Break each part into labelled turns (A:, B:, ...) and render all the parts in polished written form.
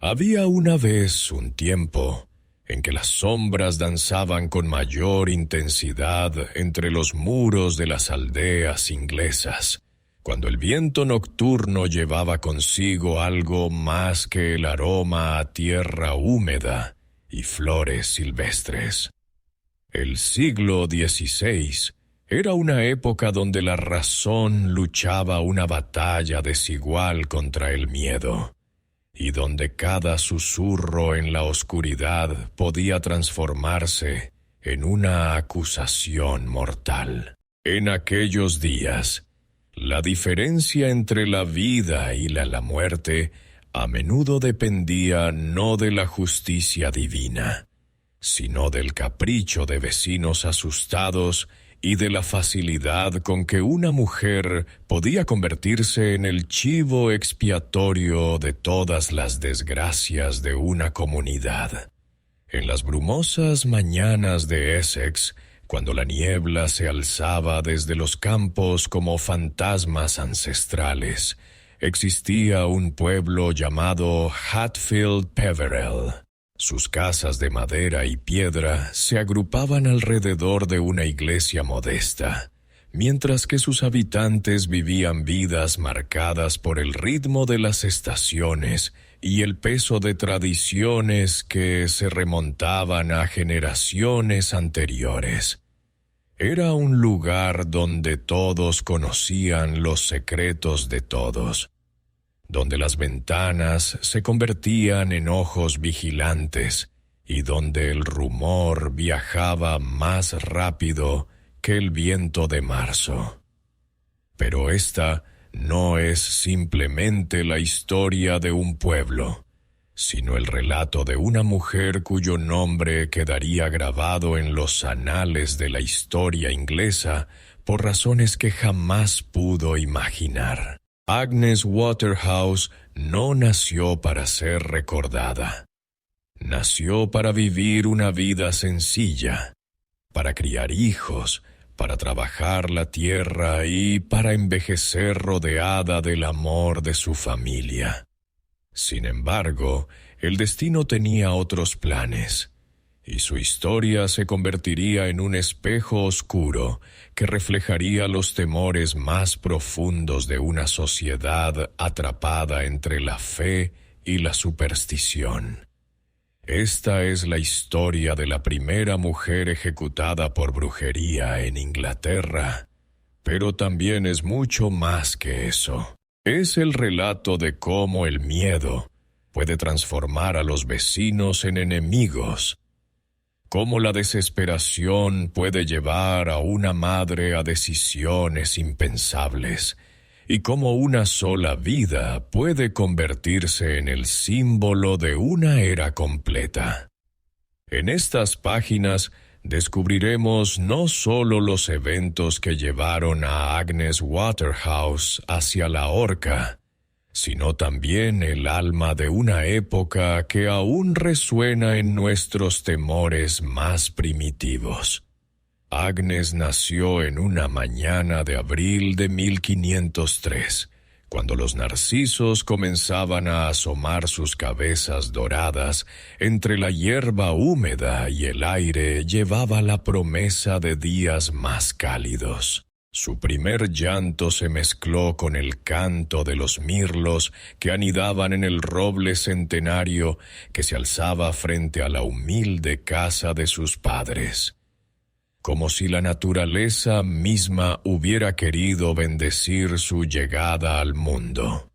A: Había una vez un tiempo en que las sombras danzaban con mayor intensidad entre los muros de las aldeas inglesas, cuando el viento nocturno llevaba consigo algo más que el aroma a tierra húmeda y flores silvestres. El siglo XVI era una época donde la razón luchaba una batalla desigual contra el miedo, y donde cada susurro en la oscuridad podía transformarse en una acusación mortal. En aquellos días, la diferencia entre la vida y la muerte a menudo dependía no de la justicia divina, sino del capricho de vecinos asustados y de la facilidad con que una mujer podía convertirse en el chivo expiatorio de todas las desgracias de una comunidad. En las brumosas mañanas de Essex, cuando la niebla se alzaba desde los campos como fantasmas ancestrales, existía un pueblo llamado Hatfield Peverell. Sus casas de madera y piedra se agrupaban alrededor de una iglesia modesta, mientras que sus habitantes vivían vidas marcadas por el ritmo de las estaciones y el peso de tradiciones que se remontaban a generaciones anteriores. Era un lugar donde todos conocían los secretos de todos, donde las ventanas se convertían en ojos vigilantes y donde el rumor viajaba más rápido que el viento de marzo. Pero esta no es simplemente la historia de un pueblo, sino el relato de una mujer cuyo nombre quedaría grabado en los anales de la historia inglesa por razones que jamás pudo imaginar. Agnes Waterhouse no nació para ser recordada. Nació para vivir una vida sencilla, para criar hijos, para trabajar la tierra y para envejecer rodeada del amor de su familia. Sin embargo, el destino tenía otros planes, y su historia se convertiría en un espejo oscuro que reflejaría los temores más profundos de una sociedad atrapada entre la fe y la superstición. Esta es la historia de la primera mujer ejecutada por brujería en Inglaterra, pero también es mucho más que eso. Es el relato de cómo el miedo puede transformar a los vecinos en enemigos, cómo la desesperación puede llevar a una madre a decisiones impensables, y cómo una sola vida puede convertirse en el símbolo de una era completa. En estas páginas descubriremos no solo los eventos que llevaron a Agnes Waterhouse hacia la horca, sino también el alma de una época que aún resuena en nuestros temores más primitivos. Agnes nació en una mañana de abril de 1503, cuando los narcisos comenzaban a asomar sus cabezas doradas entre la hierba húmeda y el aire llevaba la promesa de días más cálidos. Su primer llanto se mezcló con el canto de los mirlos que anidaban en el roble centenario que se alzaba frente a la humilde casa de sus padres, como si la naturaleza misma hubiera querido bendecir su llegada al mundo.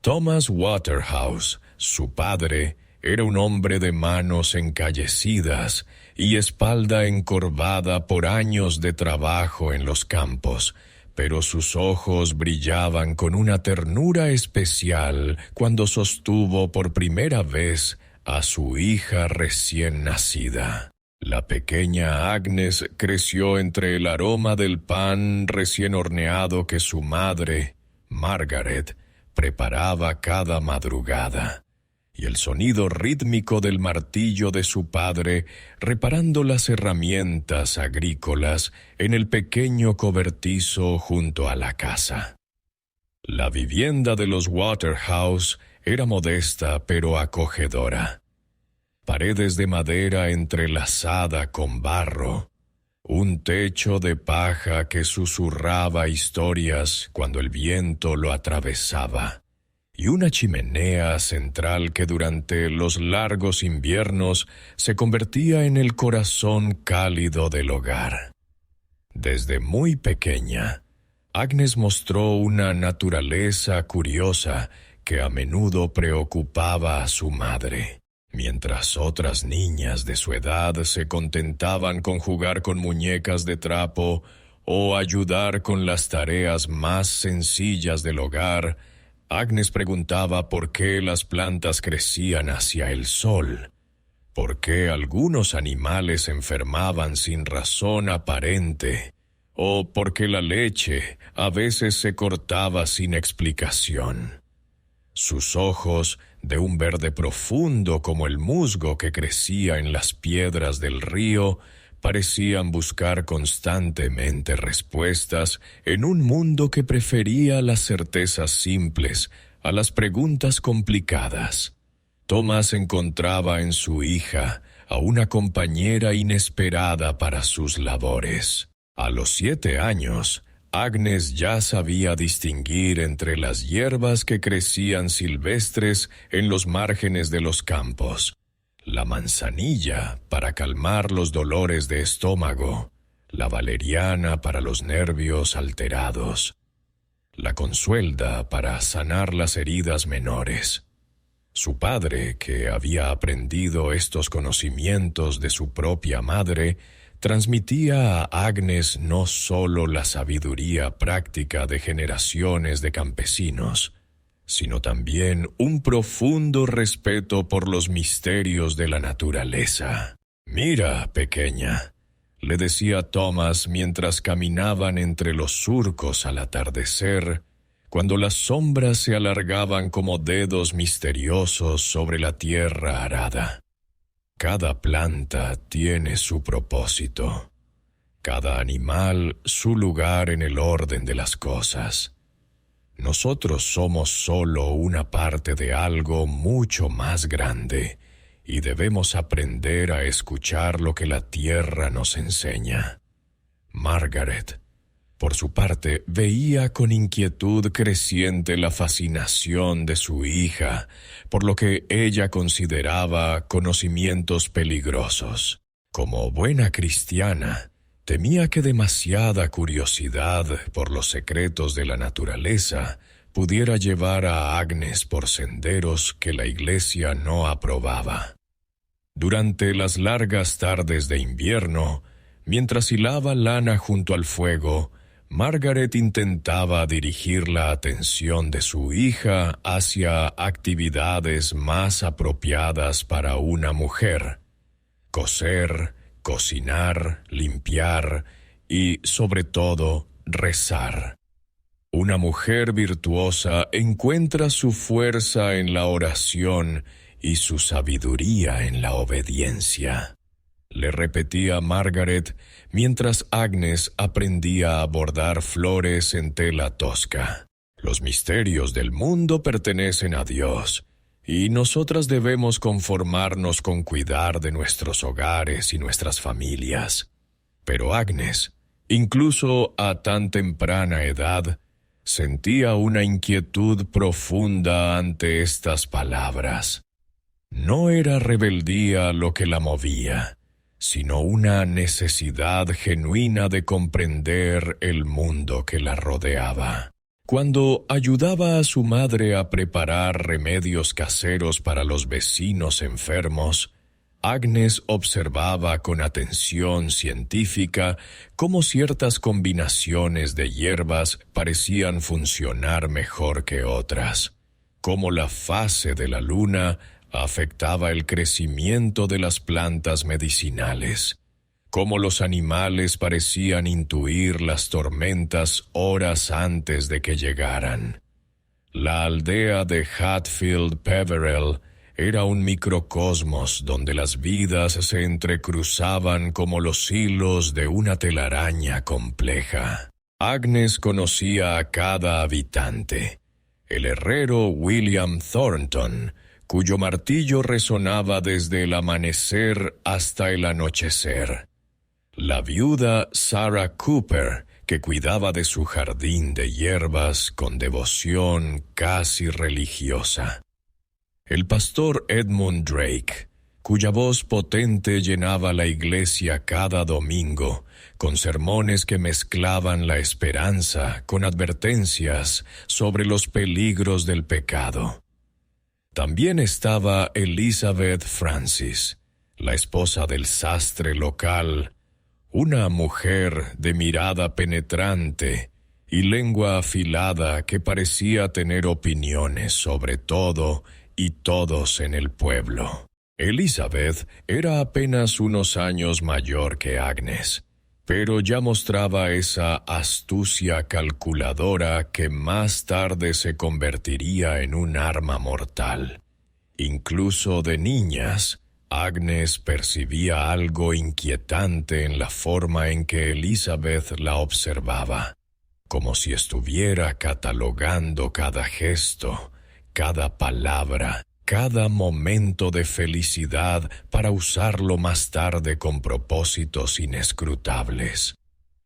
A: Thomas Waterhouse, su padre, era un hombre de manos encallecidas y espalda encorvada por años de trabajo en los campos, pero sus ojos brillaban con una ternura especial cuando sostuvo por primera vez a su hija recién nacida. La pequeña Agnes creció entre el aroma del pan recién horneado que su madre, Margaret, preparaba cada madrugada, y el sonido rítmico del martillo de su padre reparando las herramientas agrícolas en el pequeño cobertizo junto a la casa. La vivienda de los Waterhouse era modesta pero acogedora. Paredes de madera entrelazada con barro, un techo de paja que susurraba historias cuando el viento lo atravesaba, y una chimenea central que durante los largos inviernos se convertía en el corazón cálido del hogar. Desde muy pequeña, Agnes mostró una naturaleza curiosa que a menudo preocupaba a su madre. Mientras otras niñas de su edad se contentaban con jugar con muñecas de trapo o ayudar con las tareas más sencillas del hogar, Agnes preguntaba por qué las plantas crecían hacia el sol, por qué algunos animales enfermaban sin razón aparente, o por qué la leche a veces se cortaba sin explicación. Sus ojos, de un verde profundo como el musgo que crecía en las piedras del río, parecían buscar constantemente respuestas en un mundo que prefería las certezas simples a las preguntas complicadas. Thomas encontraba en su hija a una compañera inesperada para sus labores. A los 7 años, Agnes ya sabía distinguir entre las hierbas que crecían silvestres en los márgenes de los campos: la manzanilla para calmar los dolores de estómago, la valeriana para los nervios alterados, la consuelda para sanar las heridas menores. Su padre, que había aprendido estos conocimientos de su propia madre, transmitía a Agnes no solo la sabiduría práctica de generaciones de campesinos, sino también un profundo respeto por los misterios de la naturaleza. «Mira, pequeña», le decía Thomas mientras caminaban entre los surcos al atardecer, cuando las sombras se alargaban como dedos misteriosos sobre la tierra arada. Cada planta tiene su propósito, cada animal su lugar en el orden de las cosas. Nosotros somos solo una parte de algo mucho más grande y debemos aprender a escuchar lo que la tierra nos enseña. Margaret, por su parte, veía con inquietud creciente la fascinación de su hija por lo que ella consideraba conocimientos peligrosos. Como buena cristiana, temía que demasiada curiosidad por los secretos de la naturaleza pudiera llevar a Agnes por senderos que la Iglesia no aprobaba. Durante las largas tardes de invierno, mientras hilaba lana junto al fuego, Margaret intentaba dirigir la atención de su hija hacia actividades más apropiadas para una mujer: coser, cocinar, limpiar y, sobre todo, rezar. Una mujer virtuosa encuentra su fuerza en la oración y su sabiduría en la obediencia, le repetía Margaret mientras Agnes aprendía a bordar flores en tela tosca. Los misterios del mundo pertenecen a Dios, y nosotras debemos conformarnos con cuidar de nuestros hogares y nuestras familias. Pero Agnes, incluso a tan temprana edad, sentía una inquietud profunda ante estas palabras. No era rebeldía lo que la movía, sino una necesidad genuina de comprender el mundo que la rodeaba. Cuando ayudaba a su madre a preparar remedios caseros para los vecinos enfermos, Agnes observaba con atención científica cómo ciertas combinaciones de hierbas parecían funcionar mejor que otras, cómo la fase de la luna afectaba el crecimiento de las plantas medicinales, cómo los animales parecían intuir las tormentas horas antes de que llegaran. La aldea de Hatfield Peverell era un microcosmos donde las vidas se entrecruzaban como los hilos de una telaraña compleja. Agnes conocía a cada habitante, el herrero William Thornton, cuyo martillo resonaba desde el amanecer hasta el anochecer, la viuda Sarah Cooper, que cuidaba de su jardín de hierbas con devoción casi religiosa, el pastor Edmund Drake, cuya voz potente llenaba la iglesia cada domingo, con sermones que mezclaban la esperanza con advertencias sobre los peligros del pecado. También estaba Elizabeth Francis, la esposa del sastre local, una mujer de mirada penetrante y lengua afilada que parecía tener opiniones sobre todo y todos en el pueblo. Elizabeth era apenas unos años mayor que Agnes, pero ya mostraba esa astucia calculadora que más tarde se convertiría en un arma mortal. Incluso de niñas, Agnes percibía algo inquietante en la forma en que Elizabeth la observaba, como si estuviera catalogando cada gesto, cada palabra, cada momento de felicidad para usarlo más tarde con propósitos inescrutables.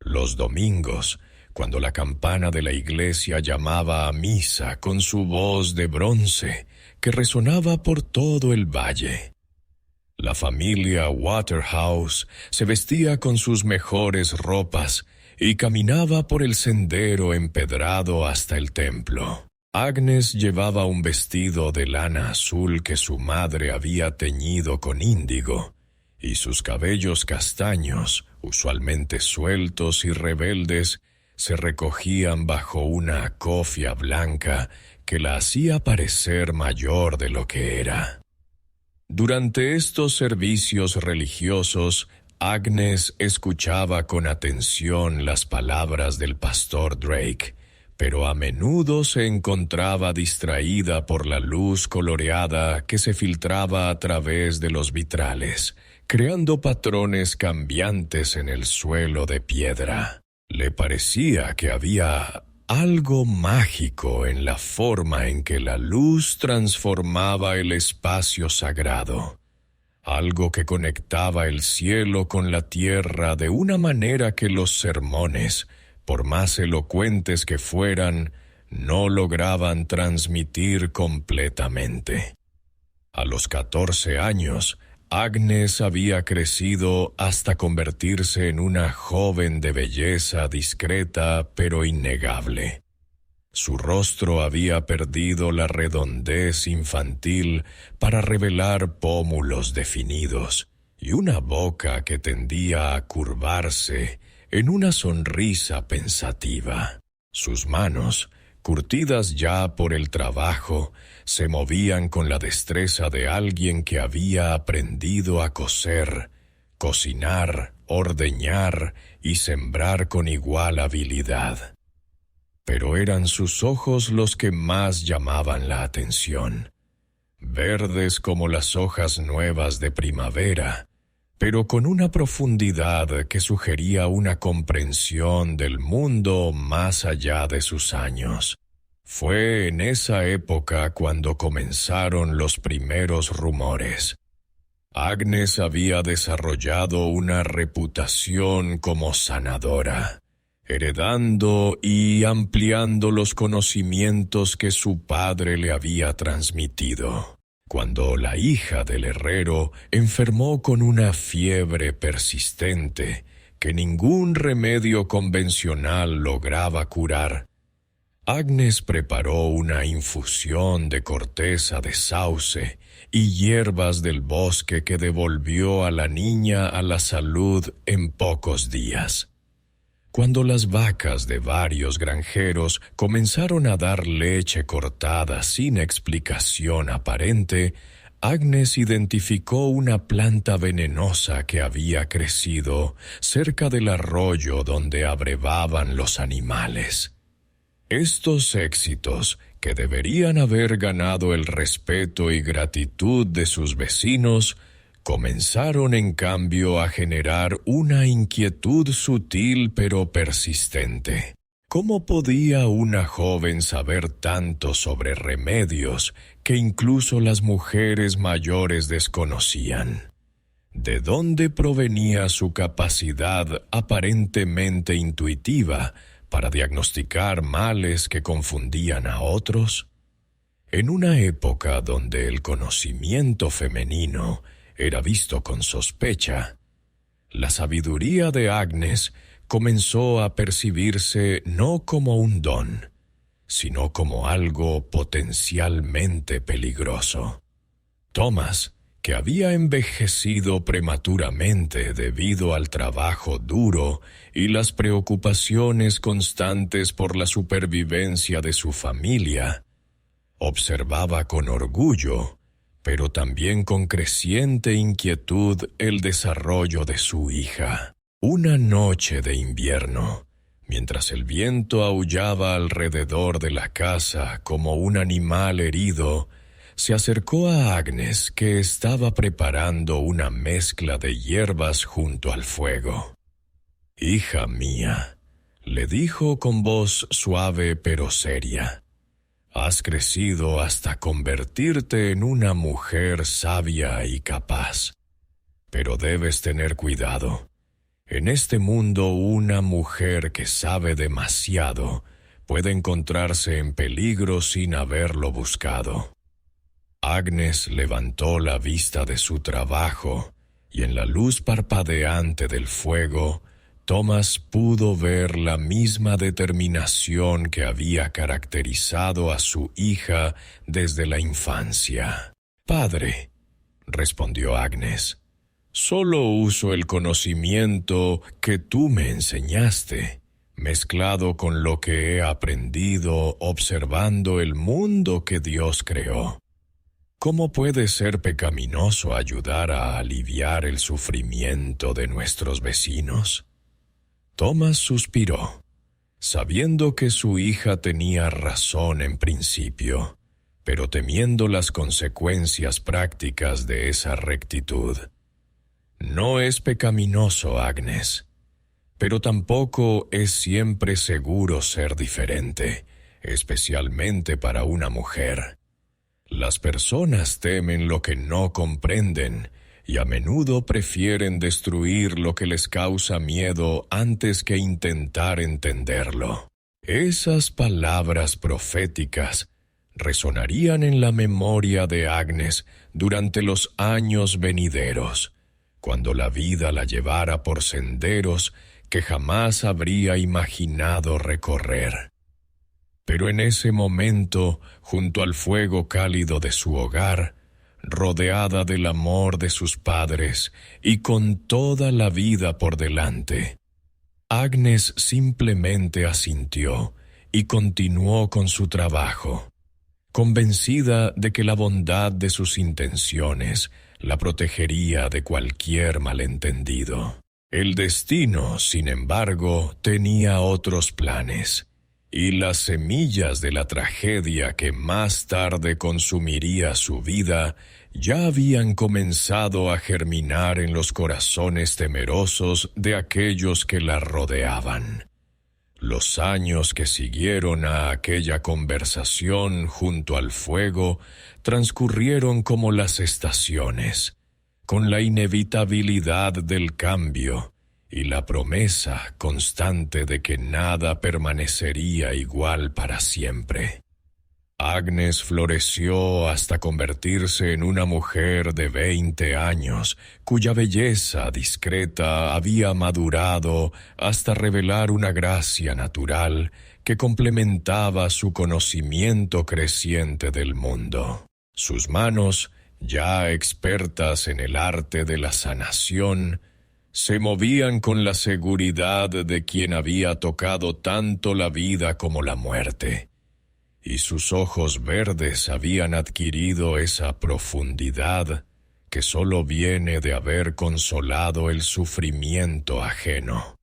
A: Los domingos, cuando la campana de la iglesia llamaba a misa con su voz de bronce, que resonaba por todo el valle, la familia Waterhouse se vestía con sus mejores ropas y caminaba por el sendero empedrado hasta el templo. Agnes llevaba un vestido de lana azul que su madre había teñido con índigo, y sus cabellos castaños, usualmente sueltos y rebeldes, se recogían bajo una cofia blanca que la hacía parecer mayor de lo que era. Durante estos servicios religiosos, Agnes escuchaba con atención las palabras del pastor Drake, pero a menudo se encontraba distraída por la luz coloreada que se filtraba a través de los vitrales, creando patrones cambiantes en el suelo de piedra. Le parecía que había algo mágico en la forma en que la luz transformaba el espacio sagrado, algo que conectaba el cielo con la tierra de una manera que los sermones, por más elocuentes que fueran, no lograban transmitir completamente. A los 14 años, Agnes había crecido hasta convertirse en una joven de belleza discreta pero innegable. Su rostro había perdido la redondez infantil para revelar pómulos definidos y una boca que tendía a curvarse en una sonrisa pensativa. Sus manos, curtidas ya por el trabajo, se movían con la destreza de alguien que había aprendido a coser, cocinar, ordeñar y sembrar con igual habilidad. Pero eran sus ojos los que más llamaban la atención, verdes como las hojas nuevas de primavera, pero con una profundidad que sugería una comprensión del mundo más allá de sus años. Fue en esa época cuando comenzaron los primeros rumores. Agnes había desarrollado una reputación como sanadora, heredando y ampliando los conocimientos que su padre le había transmitido. Cuando la hija del herrero enfermó con una fiebre persistente que ningún remedio convencional lograba curar, Agnes preparó una infusión de corteza de sauce y hierbas del bosque que devolvió a la niña a la salud en pocos días. Cuando las vacas de varios granjeros comenzaron a dar leche cortada sin explicación aparente, Agnes identificó una planta venenosa que había crecido cerca del arroyo donde abrevaban los animales. Estos éxitos, que deberían haber ganado el respeto y gratitud de sus vecinos, comenzaron en cambio a generar una inquietud sutil pero persistente. ¿Cómo podía una joven saber tanto sobre remedios que incluso las mujeres mayores desconocían? ¿De dónde provenía su capacidad aparentemente intuitiva para diagnosticar males que confundían a otros? En una época donde el conocimiento femenino era visto con sospecha, la sabiduría de Agnes comenzó a percibirse no como un don, sino como algo potencialmente peligroso. Thomas, que había envejecido prematuramente debido al trabajo duro y las preocupaciones constantes por la supervivencia de su familia, observaba con orgullo, pero también con creciente inquietud, el desarrollo de su hija. Una noche de invierno, mientras el viento aullaba alrededor de la casa como un animal herido, se acercó a Agnes, que estaba preparando una mezcla de hierbas junto al fuego. «Hija mía», le dijo con voz suave pero seria, «has crecido hasta convertirte en una mujer sabia y capaz. Pero debes tener cuidado. En este mundo, una mujer que sabe demasiado puede encontrarse en peligro sin haberlo buscado». Agnes levantó la vista de su trabajo, y en la luz parpadeante del fuego, Thomas pudo ver la misma determinación que había caracterizado a su hija desde la infancia. «Padre», respondió Agnes, «solo uso el conocimiento que tú me enseñaste, mezclado con lo que he aprendido observando el mundo que Dios creó. ¿Cómo puede ser pecaminoso ayudar a aliviar el sufrimiento de nuestros vecinos?» Thomas suspiró, sabiendo que su hija tenía razón en principio, pero temiendo las consecuencias prácticas de esa rectitud. «No es pecaminoso, Agnes, pero tampoco es siempre seguro ser diferente, especialmente para una mujer. Las personas temen lo que no comprenden y a menudo prefieren destruir lo que les causa miedo antes que intentar entenderlo». Esas palabras proféticas resonarían en la memoria de Agnes durante los años venideros, cuando la vida la llevara por senderos que jamás habría imaginado recorrer. Pero en ese momento, junto al fuego cálido de su hogar, rodeada del amor de sus padres y con toda la vida por delante, Agnes simplemente asintió y continuó con su trabajo, convencida de que la bondad de sus intenciones la protegería de cualquier malentendido. El destino, sin embargo, tenía otros planes, y las semillas de la tragedia que más tarde consumiría su vida ya habían comenzado a germinar en los corazones temerosos de aquellos que la rodeaban. Los años que siguieron a aquella conversación junto al fuego transcurrieron como las estaciones, con la inevitabilidad del cambio y la promesa constante de que nada permanecería igual para siempre. Agnes floreció hasta convertirse en una mujer de 20 años, cuya belleza discreta había madurado hasta revelar una gracia natural que complementaba su conocimiento creciente del mundo. Sus manos, ya expertas en el arte de la sanación, se movían con la seguridad de quien había tocado tanto la vida como la muerte, y sus ojos verdes habían adquirido esa profundidad que solo viene de haber consolado el sufrimiento ajeno.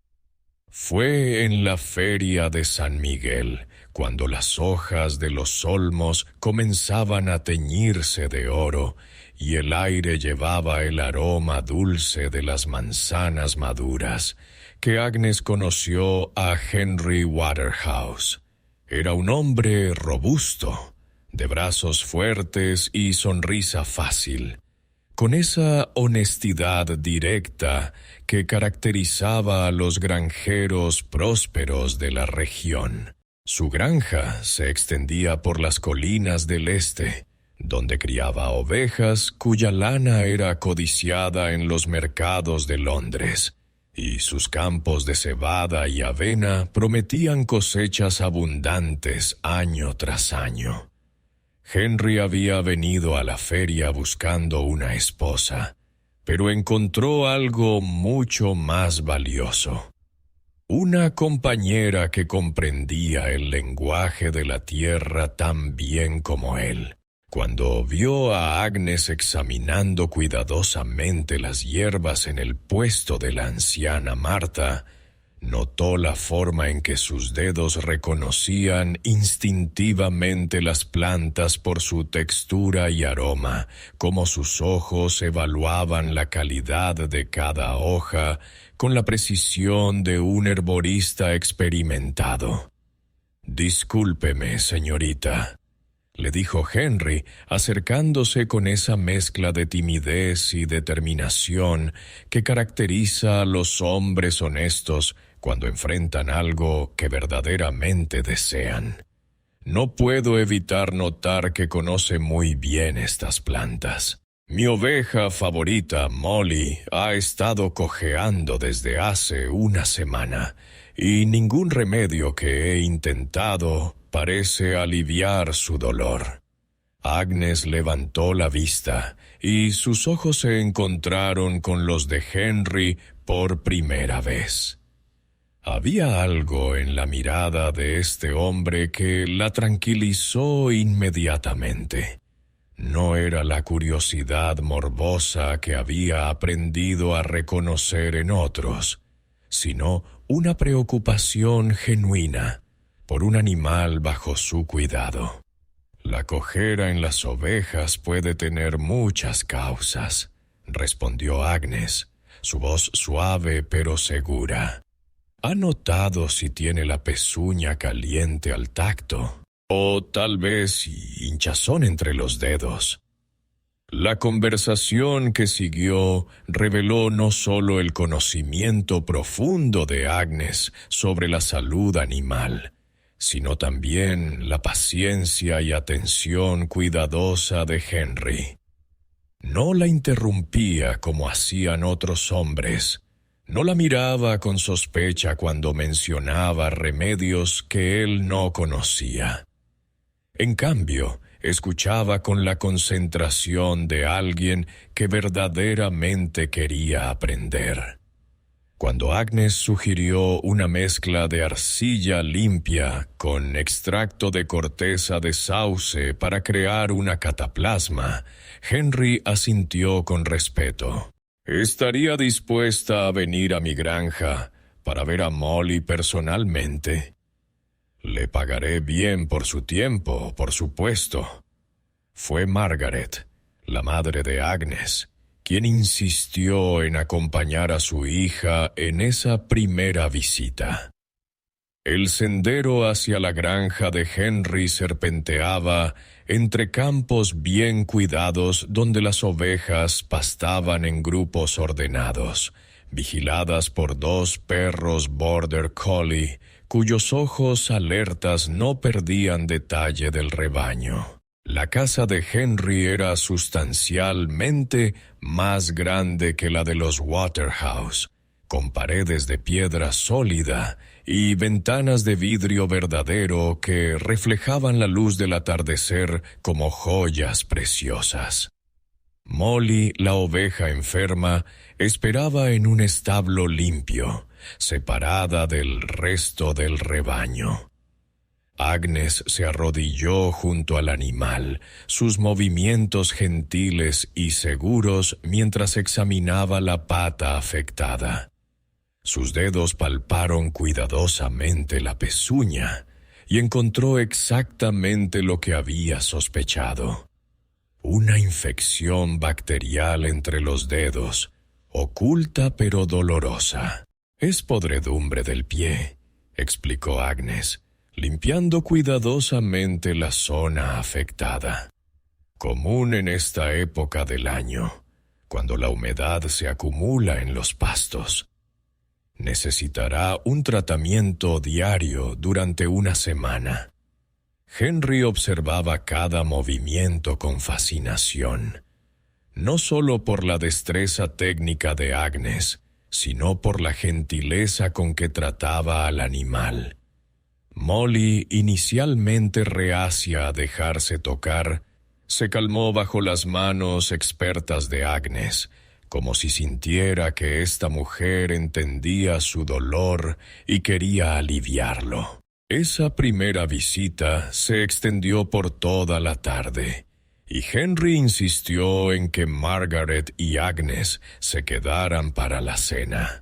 A: Fue en la feria de San Miguel, cuando las hojas de los olmos comenzaban a teñirse de oro, y el aire llevaba el aroma dulce de las manzanas maduras, que Agnes conoció a Henry Waterhouse. Era un hombre robusto, de brazos fuertes y sonrisa fácil, con esa honestidad directa que caracterizaba a los granjeros prósperos de la región. Su granja se extendía por las colinas del este, donde criaba ovejas cuya lana era codiciada en los mercados de Londres, y sus campos de cebada y avena prometían cosechas abundantes año tras año. Henry había venido a la feria buscando una esposa, pero encontró algo mucho más valioso: una compañera que comprendía el lenguaje de la tierra tan bien como él. Cuando vio a Agnes examinando cuidadosamente las hierbas en el puesto de la anciana Marta, notó la forma en que sus dedos reconocían instintivamente las plantas por su textura y aroma, cómo sus ojos evaluaban la calidad de cada hoja con la precisión de un herborista experimentado. «Discúlpeme, señorita», le dijo Henry, acercándose con esa mezcla de timidez y determinación que caracteriza a los hombres honestos cuando enfrentan algo que verdaderamente desean. «No puedo evitar notar que conoce muy bien estas plantas. Mi oveja favorita, Molly, ha estado cojeando desde hace una semana, y ningún remedio que he intentado parece aliviar su dolor». Agnes levantó la vista, y sus ojos se encontraron con los de Henry por primera vez. Había algo en la mirada de este hombre que la tranquilizó inmediatamente. No era la curiosidad morbosa que había aprendido a reconocer en otros, sino una preocupación genuina por un animal bajo su cuidado. «La cojera en las ovejas puede tener muchas causas», respondió Agnes, su voz suave pero segura. «¿Ha notado si tiene la pezuña caliente al tacto? O tal vez hinchazón entre los dedos». La conversación que siguió reveló no solo el conocimiento profundo de Agnes sobre la salud animal, sino también la paciencia y atención cuidadosa de Henry. No la interrumpía como hacían otros hombres, no la miraba con sospecha cuando mencionaba remedios que él no conocía. En cambio, escuchaba con la concentración de alguien que verdaderamente quería aprender. Cuando Agnes sugirió una mezcla de arcilla limpia con extracto de corteza de sauce para crear una cataplasma, Henry asintió con respeto. «¿Estaría dispuesta a venir a mi granja para ver a Molly personalmente?» «Le pagaré bien por su tiempo, por supuesto». Fue Margaret, la madre de Agnes, quien insistió en acompañar a su hija en esa primera visita. El sendero hacia la granja de Henry serpenteaba entre campos bien cuidados donde las ovejas pastaban en grupos ordenados, vigiladas por 2 perros border collie, cuyos ojos alertas no perdían detalle del rebaño. La casa de Henry era sustancialmente más grande que la de los Waterhouse, con paredes de piedra sólida y ventanas de vidrio verdadero que reflejaban la luz del atardecer como joyas preciosas. Molly, la oveja enferma, esperaba en un establo limpio, separada del resto del rebaño. Agnes se arrodilló junto al animal, sus movimientos gentiles y seguros mientras examinaba la pata afectada. Sus dedos palparon cuidadosamente la pezuña y encontró exactamente lo que había sospechado: una infección bacterial entre los dedos, oculta pero dolorosa. Es podredumbre del pie, explicó Agnes, limpiando cuidadosamente la zona afectada. Común en esta época del año, cuando la humedad se acumula en los pastos. Necesitará un tratamiento diario durante una semana. Henry observaba cada movimiento con fascinación, no solo por la destreza técnica de Agnes, sino por la gentileza con que trataba al animal. Molly, inicialmente reacia a dejarse tocar, se calmó bajo las manos expertas de Agnes, como si sintiera que esta mujer entendía su dolor y quería aliviarlo. Esa primera visita se extendió por toda la tarde, y Henry insistió en que Margaret y Agnes se quedaran para la cena.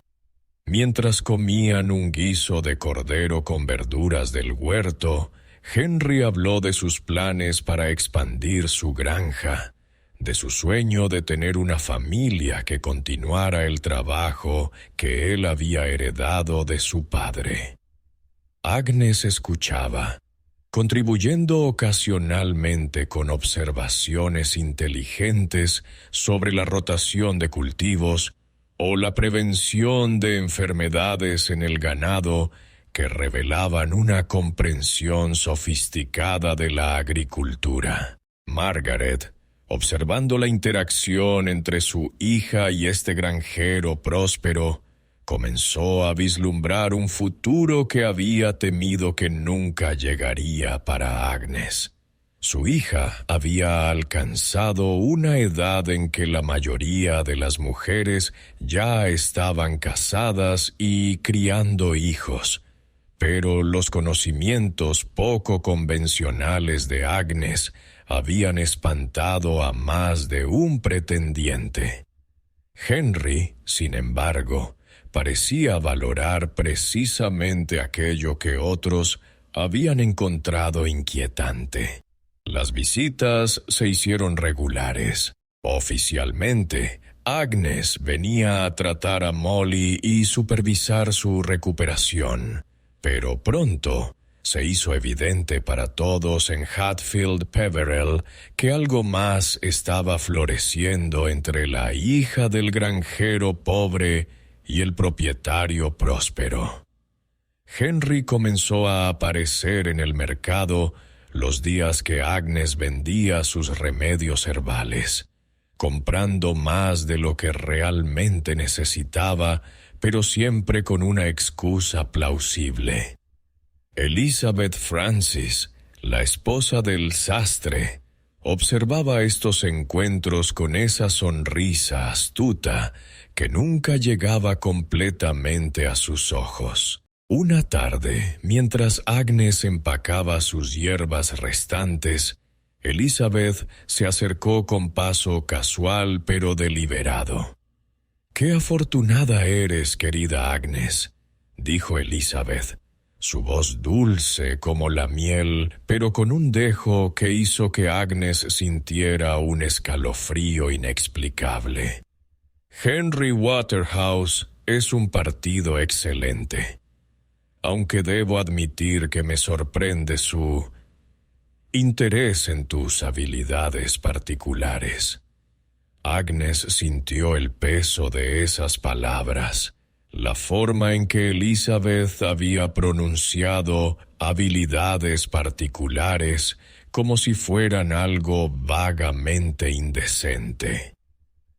A: Mientras comían un guiso de cordero con verduras del huerto, Henry habló de sus planes para expandir su granja, de su sueño de tener una familia que continuara el trabajo que él había heredado de su padre. Agnes escuchaba, contribuyendo ocasionalmente con observaciones inteligentes sobre la rotación de cultivos o la prevención de enfermedades en el ganado que revelaban una comprensión sofisticada de la agricultura. Margaret, observando la interacción entre su hija y este granjero próspero, comenzó a vislumbrar un futuro que había temido que nunca llegaría para Agnes. Su hija había alcanzado una edad en que la mayoría de las mujeres ya estaban casadas y criando hijos, pero los conocimientos poco convencionales de Agnes habían espantado a más de un pretendiente. Henry, sin embargo, parecía valorar precisamente aquello que otros habían encontrado inquietante. Las visitas se hicieron regulares. Oficialmente, Agnes venía a tratar a Molly y supervisar su recuperación, pero pronto se hizo evidente para todos en Hatfield Peverell que algo más estaba floreciendo entre la hija del granjero pobre y el propietario próspero. Henry comenzó a aparecer en el mercado los días que Agnes vendía sus remedios herbales, comprando más de lo que realmente necesitaba, pero siempre con una excusa plausible. Elizabeth Francis, la esposa del sastre, observaba estos encuentros con esa sonrisa astuta que nunca llegaba completamente a sus ojos. Una tarde, mientras Agnes empacaba sus hierbas restantes, Elizabeth se acercó con paso casual pero deliberado. «¡Qué afortunada eres, querida Agnes!», dijo Elizabeth, su voz dulce como la miel, pero con un dejo que hizo que Agnes sintiera un escalofrío inexplicable. «Henry Waterhouse es un partido excelente, aunque debo admitir que me sorprende su interés en tus habilidades particulares». Agnes sintió el peso de esas palabras, la forma en que Elizabeth había pronunciado habilidades particulares como si fueran algo vagamente indecente.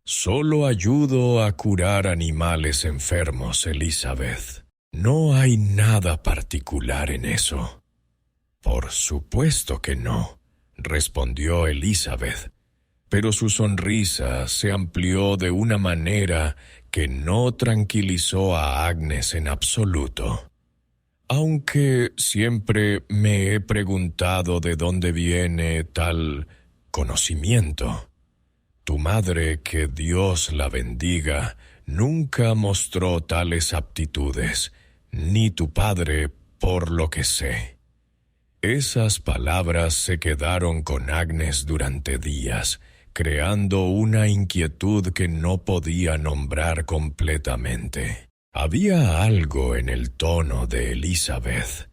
A: «Solo ayudo a curar animales enfermos, Elizabeth. No hay nada particular en eso». «Por supuesto que no», respondió Elizabeth, pero su sonrisa se amplió de una manera que no tranquilizó a Agnes en absoluto. «Aunque siempre me he preguntado de dónde viene tal conocimiento. Tu madre, que Dios la bendiga, nunca mostró tales aptitudes, ni tu padre, por lo que sé». Esas palabras se quedaron con Agnes durante días, creando una inquietud que no podía nombrar completamente. Había algo en el tono de Elizabeth,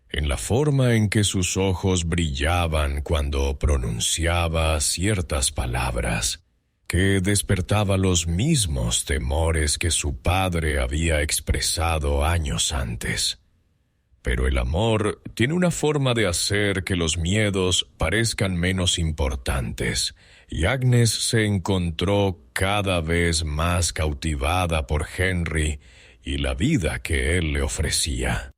A: en la forma en que sus ojos brillaban cuando pronunciaba ciertas palabras, que despertaba los mismos temores que su padre había expresado años antes. Pero el amor tiene una forma de hacer que los miedos parezcan menos importantes, y Agnes se encontró cada vez más cautivada por Henry y la vida que él le ofrecía.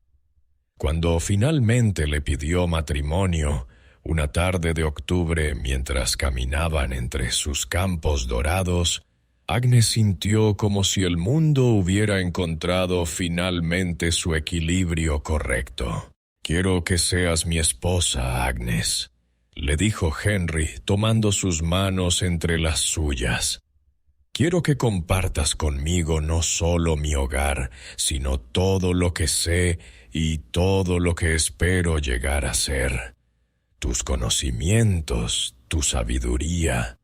A: Cuando finalmente le pidió matrimonio, una tarde de octubre, mientras caminaban entre sus campos dorados, Agnes sintió como si el mundo hubiera encontrado finalmente su equilibrio correcto. «Quiero que seas mi esposa, Agnes», le dijo Henry, tomando sus manos entre las suyas. «Quiero que compartas conmigo no solo mi hogar, sino todo lo que sé y todo lo que espero llegar a ser. Tus conocimientos, tu sabiduría,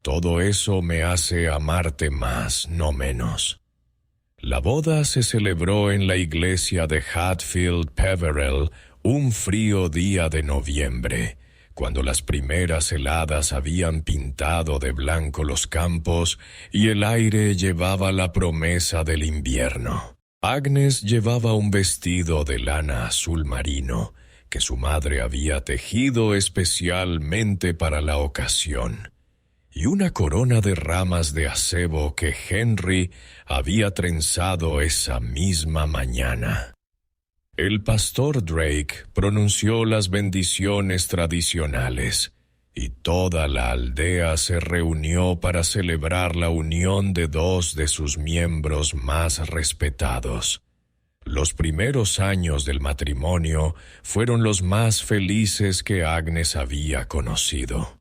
A: todo eso me hace amarte más, no menos». La boda se celebró en la iglesia de Hatfield Peverell un frío día de noviembre, cuando las primeras heladas habían pintado de blanco los campos y el aire llevaba la promesa del invierno. Agnes llevaba un vestido de lana azul marino que su madre había tejido especialmente para la ocasión, y una corona de ramas de acebo que Henry había trenzado esa misma mañana. El pastor Drake pronunció las bendiciones tradicionales, y toda la aldea se reunió para celebrar la unión de dos de sus miembros más respetados. Los primeros años del matrimonio fueron los más felices que Agnes había conocido.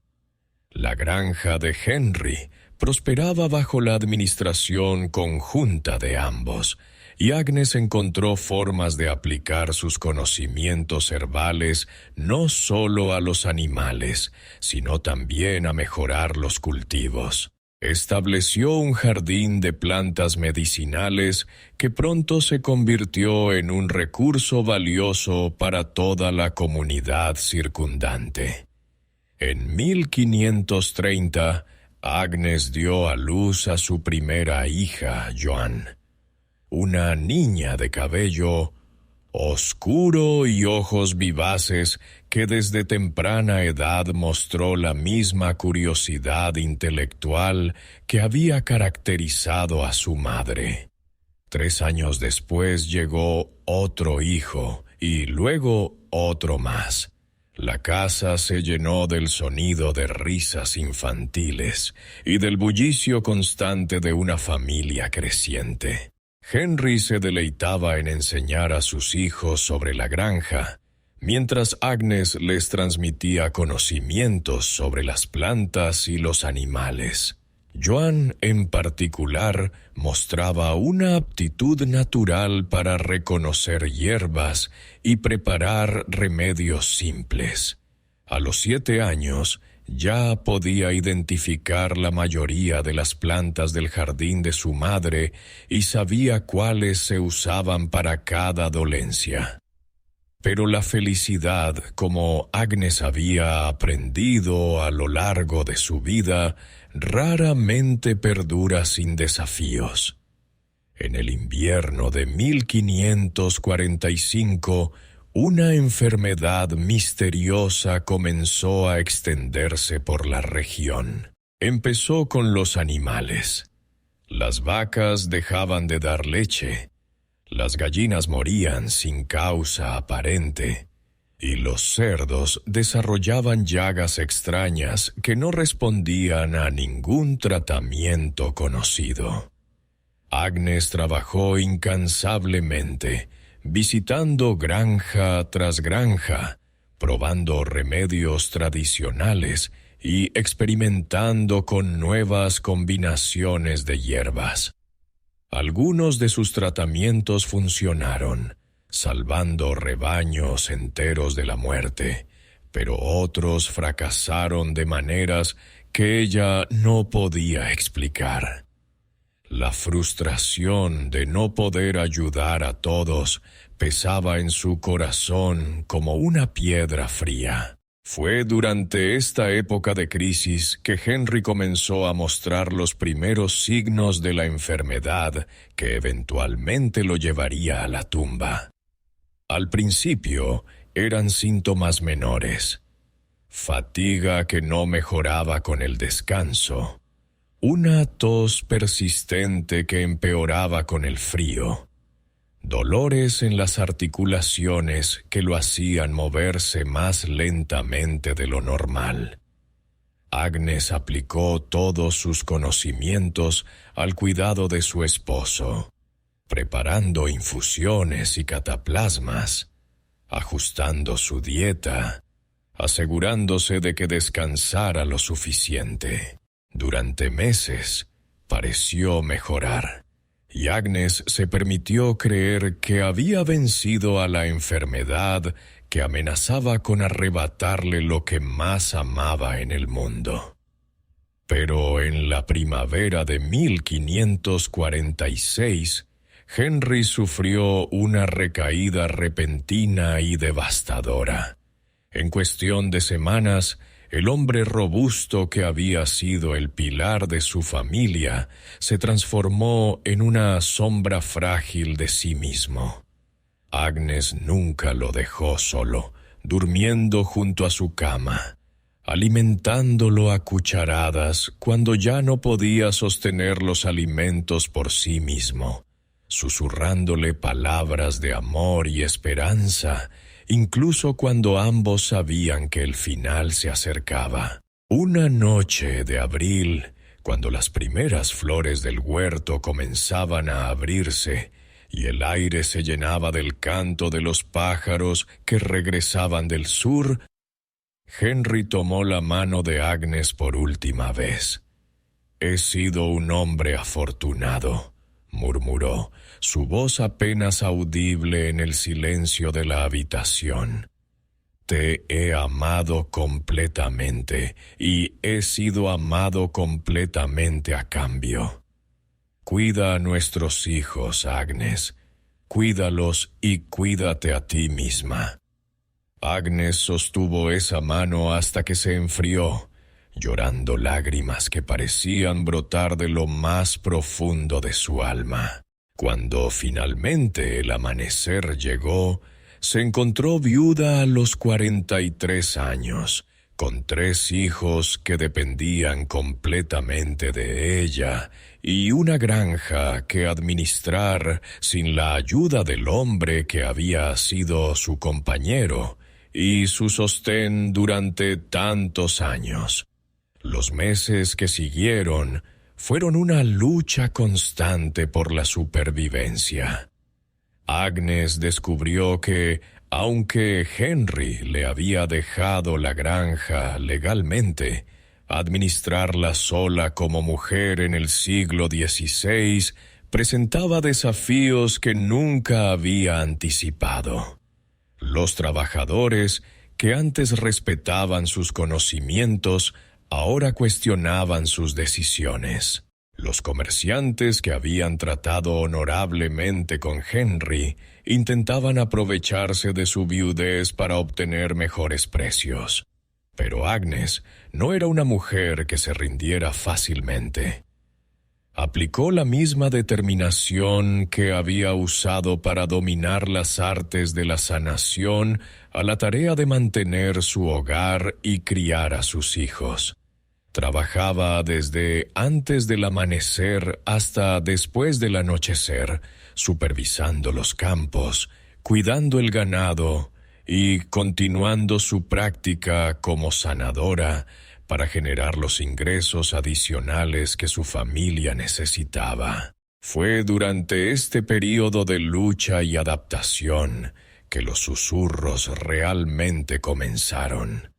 A: La granja de Henry prosperaba bajo la administración conjunta de ambos, y Agnes encontró formas de aplicar sus conocimientos herbales no solo a los animales, sino también a mejorar los cultivos. Estableció un jardín de plantas medicinales que pronto se convirtió en un recurso valioso para toda la comunidad circundante. En 1530, Agnes dio a luz a su primera hija, Joan, una niña de cabello oscuro y ojos vivaces que desde temprana edad mostró la misma curiosidad intelectual que había caracterizado a su madre. 3 años después llegó otro hijo y luego otro más. La casa se llenó del sonido de risas infantiles y del bullicio constante de una familia creciente. Henry se deleitaba en enseñar a sus hijos sobre la granja, mientras Agnes les transmitía conocimientos sobre las plantas y los animales. Joan, en particular, mostraba una aptitud natural para reconocer hierbas y preparar remedios simples. A los 7 años, ya podía identificar la mayoría de las plantas del jardín de su madre y sabía cuáles se usaban para cada dolencia. Pero la felicidad, como Agnes había aprendido a lo largo de su vida, raramente perdura sin desafíos. En el invierno de 1545, una enfermedad misteriosa comenzó a extenderse por la región. Empezó con los animales. Las vacas dejaban de dar leche, las gallinas morían sin causa aparente, y los cerdos desarrollaban llagas extrañas que no respondían a ningún tratamiento conocido. Agnes trabajó incansablemente, visitando granja tras granja, probando remedios tradicionales y experimentando con nuevas combinaciones de hierbas. Algunos de sus tratamientos funcionaron, salvando rebaños enteros de la muerte, pero otros fracasaron de maneras que ella no podía explicar. La frustración de no poder ayudar a todos pesaba en su corazón como una piedra fría. Fue durante esta época de crisis que Henry comenzó a mostrar los primeros signos de la enfermedad que eventualmente lo llevaría a la tumba. Al principio eran síntomas menores: fatiga que no mejoraba con el descanso, una tos persistente que empeoraba con el frío, dolores en las articulaciones que lo hacían moverse más lentamente de lo normal. Agnes aplicó todos sus conocimientos al cuidado de su esposo, preparando infusiones y cataplasmas, ajustando su dieta, asegurándose de que descansara lo suficiente. Durante meses pareció mejorar, y Agnes se permitió creer que había vencido a la enfermedad que amenazaba con arrebatarle lo que más amaba en el mundo. Pero en la primavera de 1546, Henry sufrió una recaída repentina y devastadora. En cuestión de semanas, el hombre robusto que había sido el pilar de su familia se transformó en una sombra frágil de sí mismo. Agnes nunca lo dejó solo, durmiendo junto a su cama, alimentándolo a cucharadas cuando ya no podía sostener los alimentos por sí mismo, susurrándole palabras de amor y esperanza, incluso cuando ambos sabían que el final se acercaba. Una noche de abril, cuando las primeras flores del huerto comenzaban a abrirse y el aire se llenaba del canto de los pájaros que regresaban del sur, Henry tomó la mano de Agnes por última vez. «He sido un hombre afortunado», murmuró, su voz apenas audible en el silencio de la habitación. «Te he amado completamente y he sido amado completamente a cambio. Cuida a nuestros hijos, Agnes. Cuídalos y cuídate a ti misma». Agnes sostuvo esa mano hasta que se enfrió, llorando lágrimas que parecían brotar de lo más profundo de su alma. Cuando finalmente el amanecer llegó, se encontró viuda a los 43 años, con 3 hijos que dependían completamente de ella y una granja que administrar sin la ayuda del hombre que había sido su compañero y su sostén durante tantos años. Los meses que siguieron fueron una lucha constante por la supervivencia. Agnes descubrió que, aunque Henry le había dejado la granja legalmente, administrarla sola como mujer en el siglo XVI presentaba desafíos que nunca había anticipado. Los trabajadores, que antes respetaban sus conocimientos, ahora cuestionaban sus decisiones. Los comerciantes que habían tratado honorablemente con Henry intentaban aprovecharse de su viudez para obtener mejores precios. Pero Agnes no era una mujer que se rindiera fácilmente. Aplicó la misma determinación que había usado para dominar las artes de la sanación a la tarea de mantener su hogar y criar a sus hijos. Trabajaba desde antes del amanecer hasta después del anochecer, supervisando los campos, cuidando el ganado y continuando su práctica como sanadora para generar los ingresos adicionales que su familia necesitaba. Fue durante este período de lucha y adaptación que los susurros realmente comenzaron.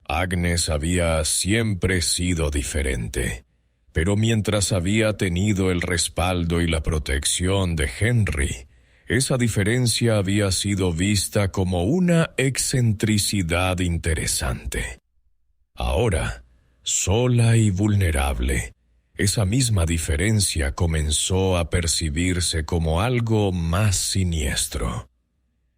A: Agnes había siempre sido diferente, pero mientras había tenido el respaldo y la protección de Henry, esa diferencia había sido vista como una excentricidad interesante. Ahora, sola y vulnerable, esa misma diferencia comenzó a percibirse como algo más siniestro.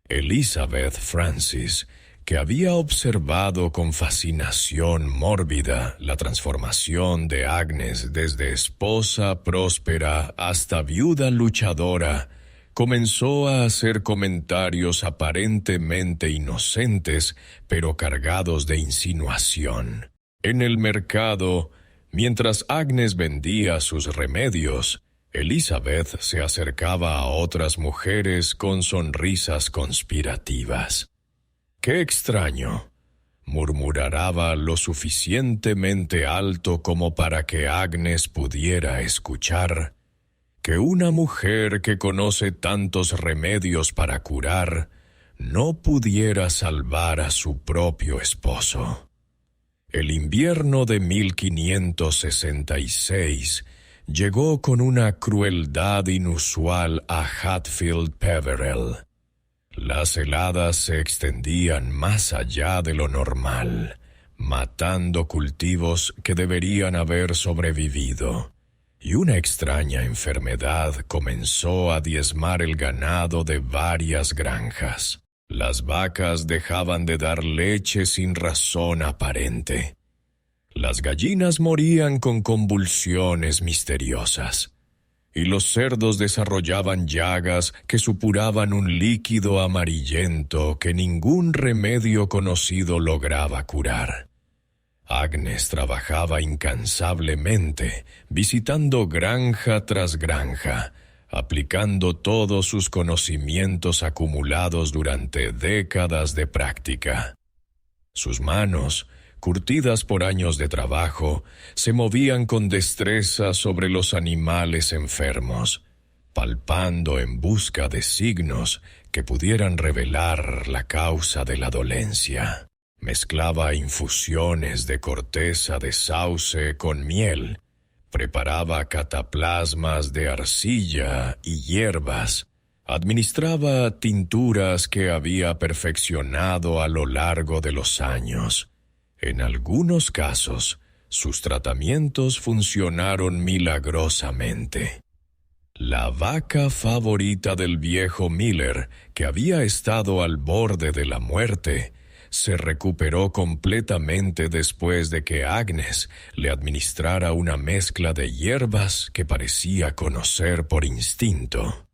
A: Elizabeth Francis, que había observado con fascinación mórbida la transformación de Agnes desde esposa próspera hasta viuda luchadora, comenzó a hacer comentarios aparentemente inocentes, pero cargados de insinuación. En el mercado, mientras Agnes vendía sus remedios, Elizabeth se acercaba a otras mujeres con sonrisas conspirativas. «¡Qué extraño!», murmuraba lo suficientemente alto como para que Agnes pudiera escuchar, «que una mujer que conoce tantos remedios para curar no pudiera salvar a su propio esposo». El invierno de 1566 llegó con una crueldad inusual a Hatfield Peverell. Las heladas se extendían más allá de lo normal, matando cultivos que deberían haber sobrevivido, y una extraña enfermedad comenzó a diezmar el ganado de varias granjas. Las vacas dejaban de dar leche sin razón aparente. Las gallinas morían con convulsiones misteriosas, y los cerdos desarrollaban llagas que supuraban un líquido amarillento que ningún remedio conocido lograba curar. Agnes trabajaba incansablemente, visitando granja tras granja, aplicando todos sus conocimientos acumulados durante décadas de práctica. Sus manos, curtidas por años de trabajo, se movían con destreza sobre los animales enfermos, palpando en busca de signos que pudieran revelar la causa de la dolencia. Mezclaba infusiones de corteza de sauce con miel, preparaba cataplasmas de arcilla y hierbas, administraba tinturas que había perfeccionado a lo largo de los años. En algunos casos, sus tratamientos funcionaron milagrosamente. La vaca favorita del viejo Miller, que había estado al borde de la muerte, se recuperó completamente después de que Agnes le administrara una mezcla de hierbas que parecía conocer por instinto.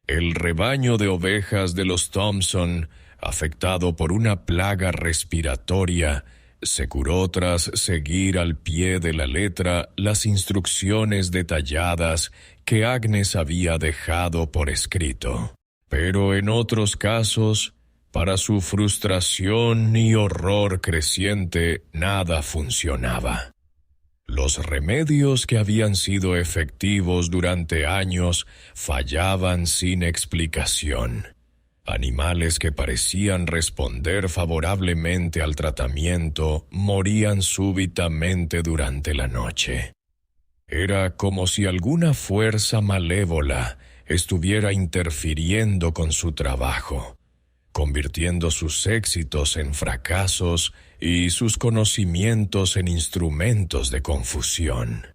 A: El rebaño de ovejas de los Thompson, afectado por una plaga respiratoria, se curó tras seguir al pie de la letra las instrucciones detalladas que Agnes había dejado por escrito. Pero en otros casos, para su frustración y horror creciente, nada funcionaba. Los remedios que habían sido efectivos durante años fallaban sin explicación. Animales que parecían responder favorablemente al tratamiento morían súbitamente durante la noche. Era como si alguna fuerza malévola estuviera interfiriendo con su trabajo, convirtiendo sus éxitos en fracasos y sus conocimientos en instrumentos de confusión.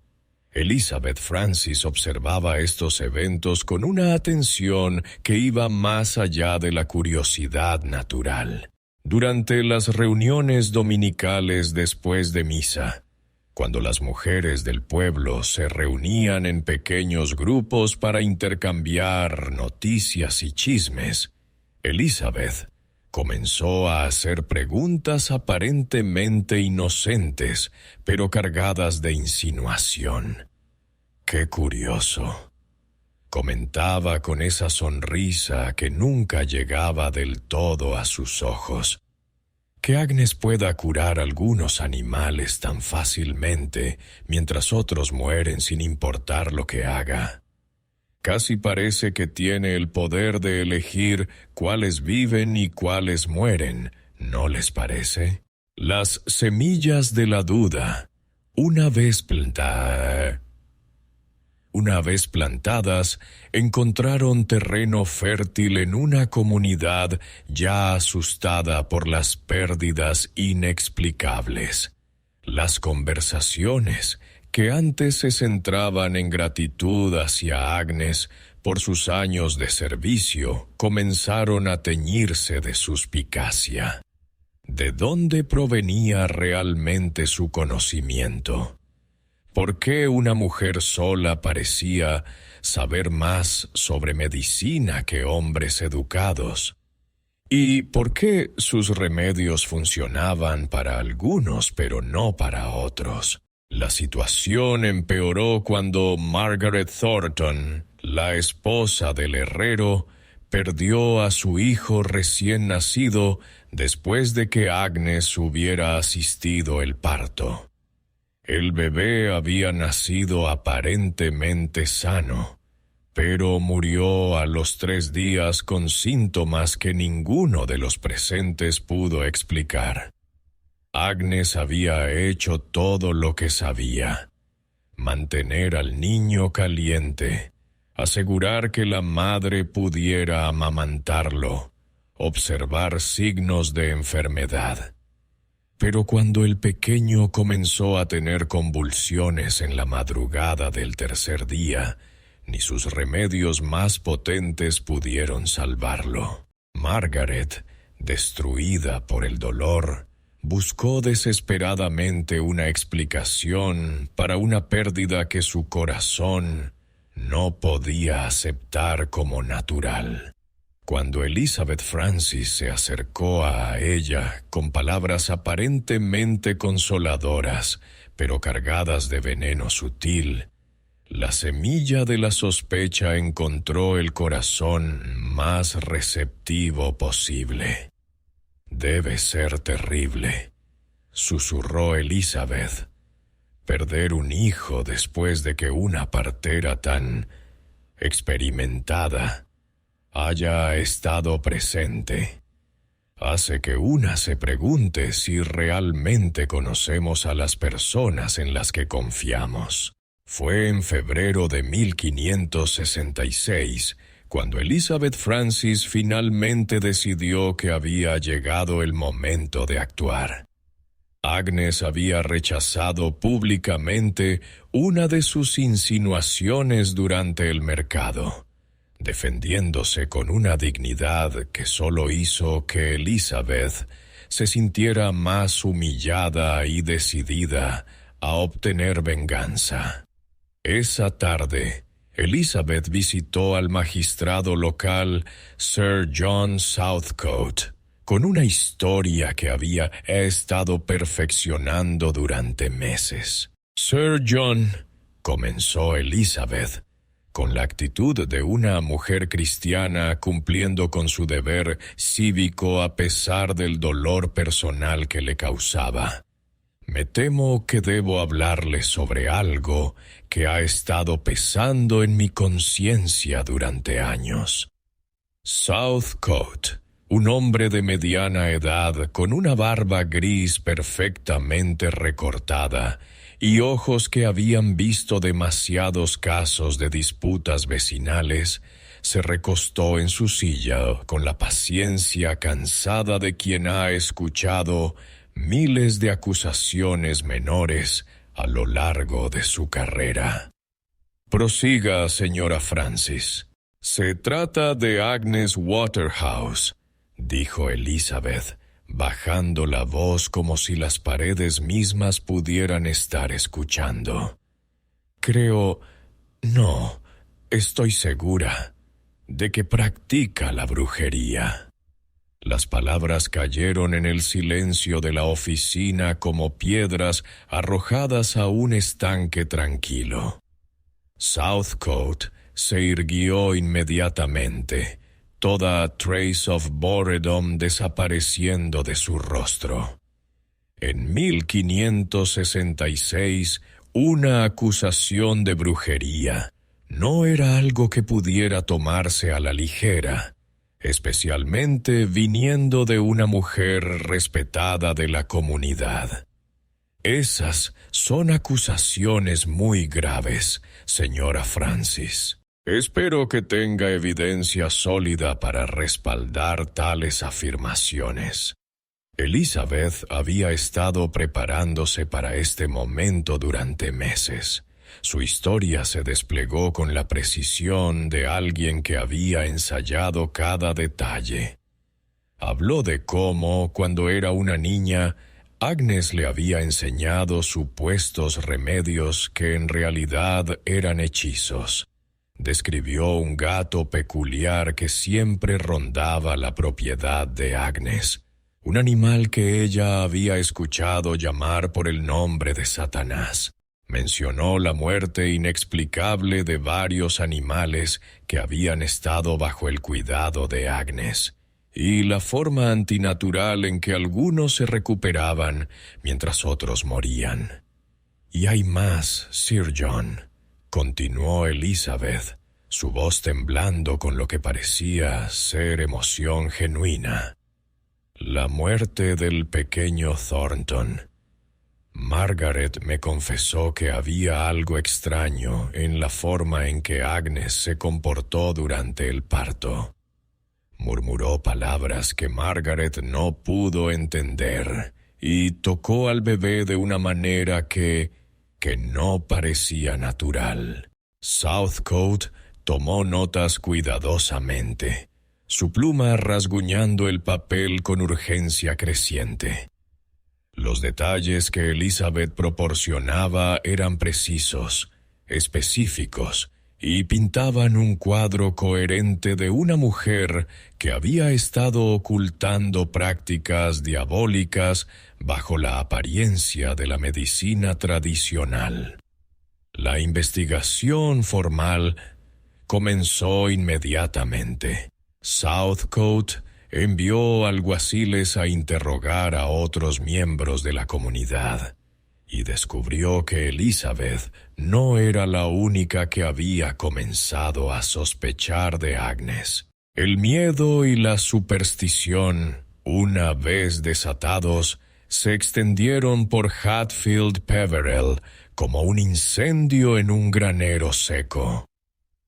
A: Elizabeth Francis observaba estos eventos con una atención que iba más allá de la curiosidad natural. Durante las reuniones dominicales después de misa, cuando las mujeres del pueblo se reunían en pequeños grupos para intercambiar noticias y chismes, Elizabeth comenzó a hacer preguntas aparentemente inocentes, pero cargadas de insinuación. «¡Qué curioso!», comentaba con esa sonrisa que nunca llegaba del todo a sus ojos. «Que Agnes pueda curar algunos animales tan fácilmente, mientras otros mueren sin importar lo que haga. Casi parece que tiene el poder de elegir cuáles viven y cuáles mueren, ¿no les parece? Las semillas de la duda, una vez plantadas, encontraron terreno fértil en una comunidad ya asustada por las pérdidas inexplicables. Las conversaciones que antes se centraban en gratitud hacia Agnes por sus años de servicio, comenzaron a teñirse de suspicacia. ¿De dónde provenía realmente su conocimiento? ¿Por qué una mujer sola parecía saber más sobre medicina que hombres educados? ¿Y por qué sus remedios funcionaban para algunos pero no para otros? La situación empeoró cuando Margaret Thornton, la esposa del herrero, perdió a su hijo recién nacido después de que Agnes hubiera asistido el parto. El bebé había nacido aparentemente sano, pero murió a los 3 días con síntomas que ninguno de los presentes pudo explicar. Agnes había hecho todo lo que sabía: mantener al niño caliente, asegurar que la madre pudiera amamantarlo, observar signos de enfermedad. Pero cuando el pequeño comenzó a tener convulsiones en la madrugada del 3er día, ni sus remedios más potentes pudieron salvarlo. Margaret, destruida por el dolor, buscó desesperadamente una explicación para una pérdida que su corazón no podía aceptar como natural. Cuando Elizabeth Francis se acercó a ella con palabras aparentemente consoladoras, pero cargadas de veneno sutil, la semilla de la sospecha encontró el corazón más receptivo posible. «Debe ser terrible», susurró Elizabeth, «perder un hijo después de que una partera tan experimentada haya estado presente. Hace que una se pregunte si realmente conocemos a las personas en las que confiamos». Fue en febrero de 1566 cuando Elizabeth Francis finalmente decidió que había llegado el momento de actuar. Agnes había rechazado públicamente una de sus insinuaciones durante el mercado, defendiéndose con una dignidad que solo hizo que Elizabeth se sintiera más humillada y decidida a obtener venganza. Esa tarde, Elizabeth visitó al magistrado local Sir John Southcote con una historia que había estado perfeccionando durante meses. «Sir John», comenzó Elizabeth, con la actitud de una mujer cristiana cumpliendo con su deber cívico a pesar del dolor personal que le causaba. «Me temo que debo hablarle sobre algo que ha estado pesando en mi conciencia durante años». Southcote, un hombre de mediana edad con una barba gris perfectamente recortada y ojos que habían visto demasiados casos de disputas vecinales, se recostó en su silla con la paciencia cansada de quien ha escuchado miles de acusaciones menores a lo largo de su carrera. «Prosiga, señora Francis. Se trata de Agnes Waterhouse», dijo Elizabeth, bajando la voz como si las paredes mismas pudieran estar escuchando. Estoy segura de que practica la brujería». Las palabras cayeron en el silencio de la oficina como piedras arrojadas a un estanque tranquilo. Southcote se irguió inmediatamente, toda trace of boredom desapareciendo de su rostro. En 1566, una acusación de brujería no era algo que pudiera tomarse a la ligera, especialmente viniendo de una mujer respetada de la comunidad. Esas son acusaciones muy graves, señora Francis. Espero que tenga evidencia sólida para respaldar tales afirmaciones. Elizabeth había estado preparándose para este momento durante meses. Su historia se desplegó con la precisión de alguien que había ensayado cada detalle. Habló de cómo, cuando era una niña, Agnes le había enseñado supuestos remedios que en realidad eran hechizos. Describió un gato peculiar que siempre rondaba la propiedad de Agnes, un animal que ella había escuchado llamar por el nombre de Satanás. Mencionó la muerte inexplicable de varios animales que habían estado bajo el cuidado de Agnes, y la forma antinatural en que algunos se recuperaban mientras otros morían. «Y hay más, Sir John», continuó Elizabeth, su voz temblando con lo que parecía ser emoción genuina. «La muerte del pequeño Thornton. Margaret me confesó que había algo extraño en la forma en que Agnes se comportó durante el parto. Murmuró palabras que Margaret no pudo entender y tocó al bebé de una manera que no parecía natural». Southcote tomó notas cuidadosamente, su pluma rasguñando el papel con urgencia creciente. Los detalles que Elizabeth proporcionaba eran precisos, específicos, y pintaban un cuadro coherente de una mujer que había estado ocultando prácticas diabólicas bajo la apariencia de la medicina tradicional. La investigación formal comenzó inmediatamente. Southcote envió alguaciles a interrogar a otros miembros de la comunidad y descubrió que Elizabeth no era la única que había comenzado a sospechar de Agnes. El miedo y la superstición, una vez desatados, se extendieron por Hatfield Peverell como un incendio en un granero seco.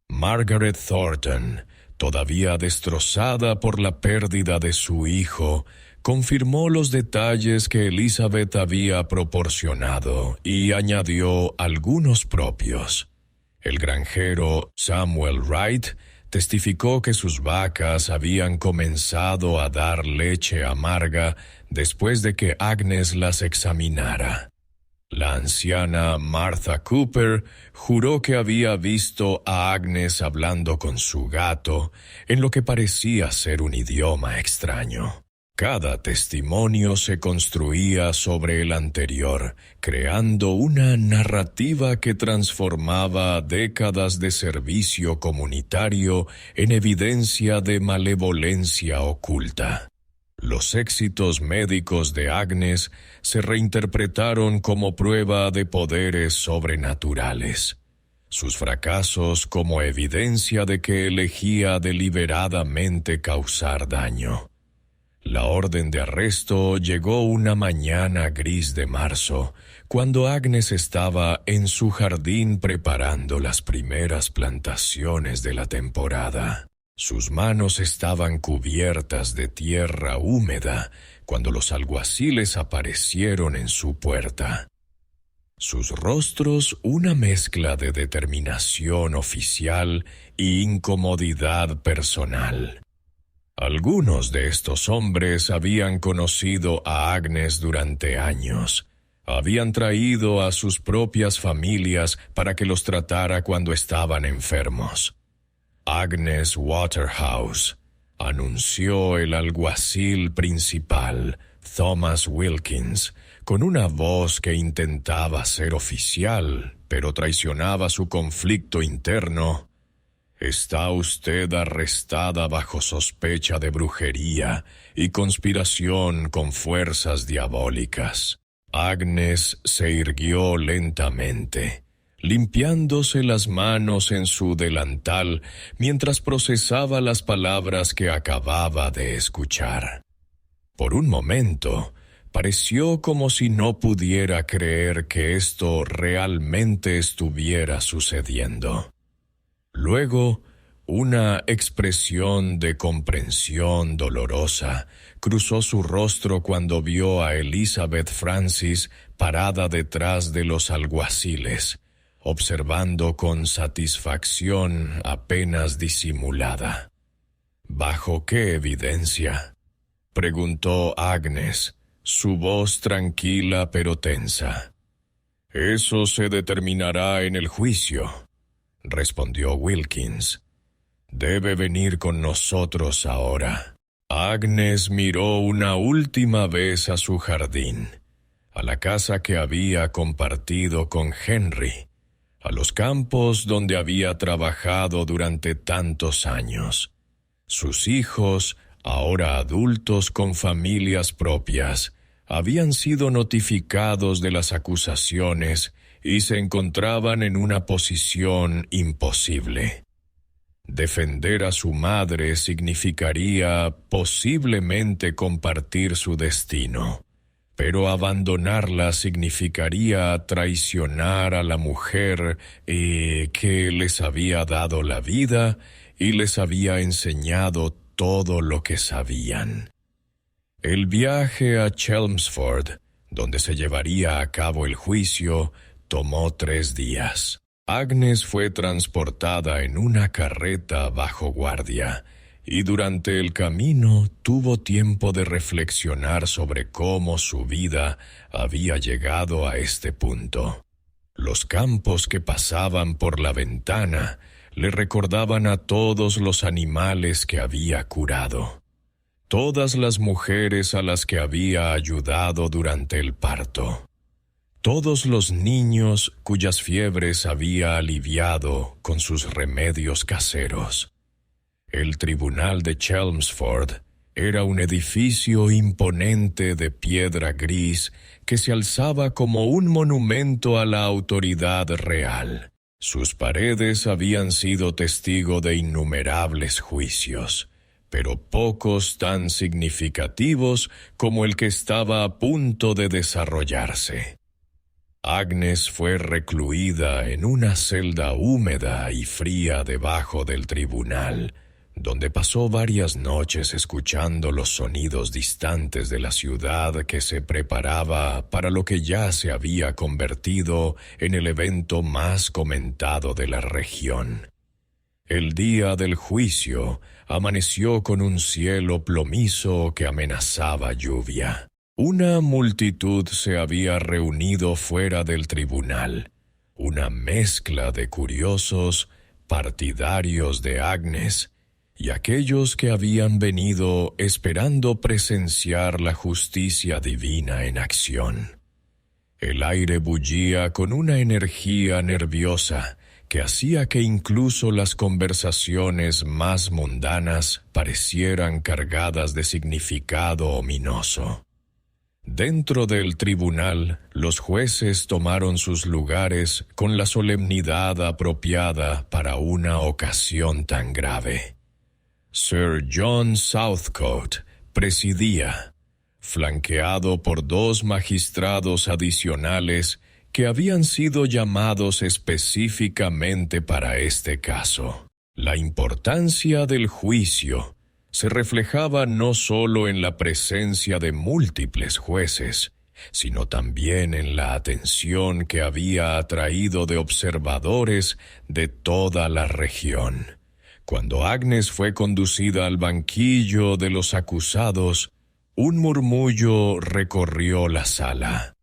A: Margaret Thornton, todavía destrozada por la pérdida de su hijo, confirmó los detalles que Elizabeth había proporcionado y añadió algunos propios. El granjero Samuel Wright testificó que sus vacas habían comenzado a dar leche amarga después de que Agnes las examinara. La anciana Martha Cooper juró que había visto a Agnes hablando con su gato en lo que parecía ser un idioma extraño. Cada testimonio se construía sobre el anterior, creando una narrativa que transformaba décadas de servicio comunitario en evidencia de malevolencia oculta. Los éxitos médicos de Agnes se reinterpretaron como prueba de poderes sobrenaturales, sus fracasos como evidencia de que elegía deliberadamente causar daño. La orden de arresto llegó una mañana gris de marzo, cuando Agnes estaba en su jardín preparando las primeras plantaciones de la temporada. Sus manos estaban cubiertas de tierra húmeda cuando los alguaciles aparecieron en su puerta. Sus rostros una mezcla de determinación oficial y incomodidad personal. Algunos de estos hombres habían conocido a Agnes durante años. Habían traído a sus propias familias para que los tratara cuando estaban enfermos. Agnes Waterhouse, anunció el alguacil principal, Thomas Wilkins, con una voz que intentaba ser oficial, pero traicionaba su conflicto interno. Está usted arrestada bajo sospecha de brujería y conspiración con fuerzas diabólicas. Agnes se irguió lentamente, limpiándose las manos en su delantal mientras procesaba las palabras que acababa de escuchar. Por un momento, pareció como si no pudiera creer que esto realmente estuviera sucediendo. Luego, Una expresión de comprensión dolorosa cruzó su rostro cuando vio a Elizabeth Francis parada detrás de los alguaciles, observando con satisfacción apenas disimulada. ¿Bajo qué evidencia?, preguntó Agnes, su voz tranquila pero tensa. «Eso se determinará en el juicio», respondió Wilkins. «Debe venir con nosotros ahora». Agnes miró una última vez a su jardín, a la casa que había compartido con Henry, a los campos donde había trabajado durante tantos años. Sus hijos, ahora adultos con familias propias, habían sido notificados de las acusaciones y se encontraban en una posición imposible. Defender a su madre significaría posiblemente compartir su destino, pero abandonarla significaría traicionar a la mujer que les había dado la vida y les había enseñado todo lo que sabían. El viaje a Chelmsford, donde se llevaría a cabo el juicio, tomó 3 días. Agnes fue transportada en una carreta bajo guardia, y durante el camino tuvo tiempo de reflexionar sobre cómo su vida había llegado a este punto. Los campos que pasaban por la ventana le recordaban a todos los animales que había curado, todas las mujeres a las que había ayudado durante el parto, todos los niños cuyas fiebres había aliviado con sus remedios caseros. El tribunal de Chelmsford era un edificio imponente de piedra gris que se alzaba como un monumento a la autoridad real. Sus paredes habían sido testigo de innumerables juicios, pero pocos tan significativos como el que estaba a punto de desarrollarse. Agnes fue recluida en una celda húmeda y fría debajo del tribunal, donde pasó varias noches escuchando los sonidos distantes de la ciudad que se preparaba para lo que ya se había convertido en el evento más comentado de la región. El día del juicio amaneció con un cielo plomizo que amenazaba lluvia. Una multitud se había reunido fuera del tribunal, una mezcla de curiosos, partidarios de Agnes, y aquellos que habían venido esperando presenciar la justicia divina en acción. El aire bullía con una energía nerviosa que hacía que incluso las conversaciones más mundanas parecieran cargadas de significado ominoso. Dentro del tribunal, los jueces tomaron sus lugares con la solemnidad apropiada para una ocasión tan grave. Sir John Southcote presidía, flanqueado por 2 magistrados adicionales que habían sido llamados específicamente para este caso. La importancia del juicio se reflejaba no solo en la presencia de múltiples jueces, sino también en la atención que había atraído de observadores de toda la región. Cuando Agnes fue conducida al banquillo de los acusados, un murmullo recorrió la sala.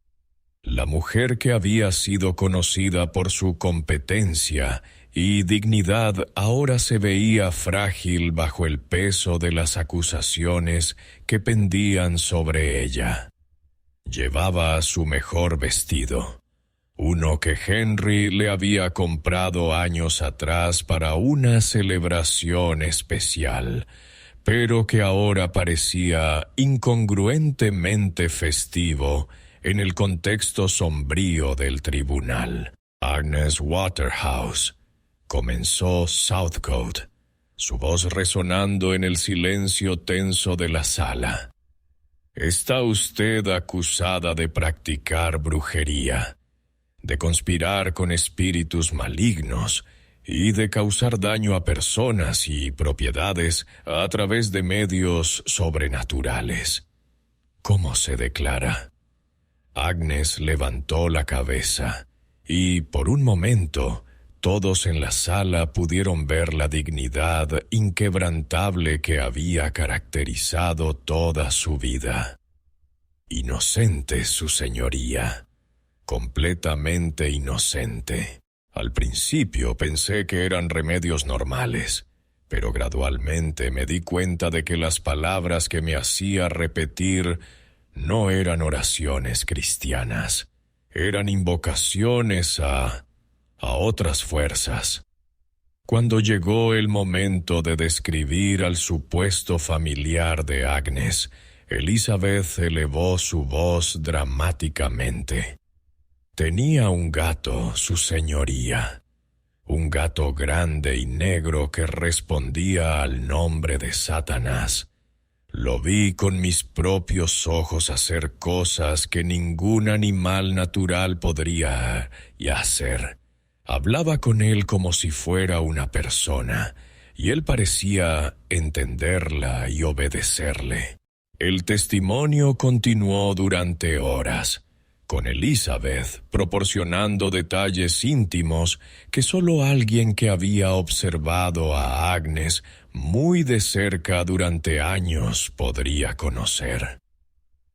A: La mujer que había sido conocida por su competencia y dignidad ahora se veía frágil bajo el peso de las acusaciones que pendían sobre ella. Llevaba su mejor vestido, uno que Henry le había comprado años atrás para una celebración especial, pero que ahora parecía incongruentemente festivo en el contexto sombrío del tribunal. Agnes Waterhouse, comenzó Southcote, su voz resonando en el silencio tenso de la sala. Está usted acusada de practicar brujería, de conspirar con espíritus malignos y de causar daño a personas y propiedades a través de medios sobrenaturales. ¿Cómo se declara? Agnes levantó la cabeza y, por un momento, todos en la sala pudieron ver la dignidad inquebrantable que había caracterizado toda su vida. Inocente, su señoría. Completamente inocente. Al principio pensé que eran remedios normales, pero gradualmente me di cuenta de que las palabras que me hacía repetir no eran oraciones cristianas, eran invocaciones a otras fuerzas. Cuando llegó el momento de describir al supuesto familiar de Agnes, Elizabeth elevó su voz dramáticamente. Tenía un gato, su señoría, un gato grande y negro que respondía al nombre de Satanás. Lo vi con mis propios ojos hacer cosas que ningún animal natural podría hacer. Hablaba con él como si fuera una persona, y él parecía entenderla y obedecerle. El testimonio continuó durante horas, con Elizabeth proporcionando detalles íntimos que solo alguien que había observado a Agnes muy de cerca durante años podría conocer.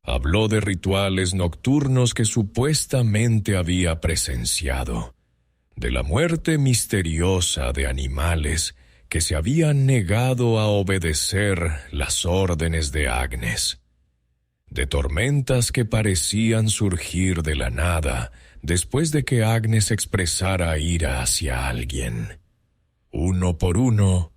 A: Habló de rituales nocturnos que supuestamente había presenciado, de la muerte misteriosa de animales que se habían negado a obedecer las órdenes de Agnes, de tormentas que parecían surgir de la nada después de que Agnes expresara ira hacia alguien. Uno por uno,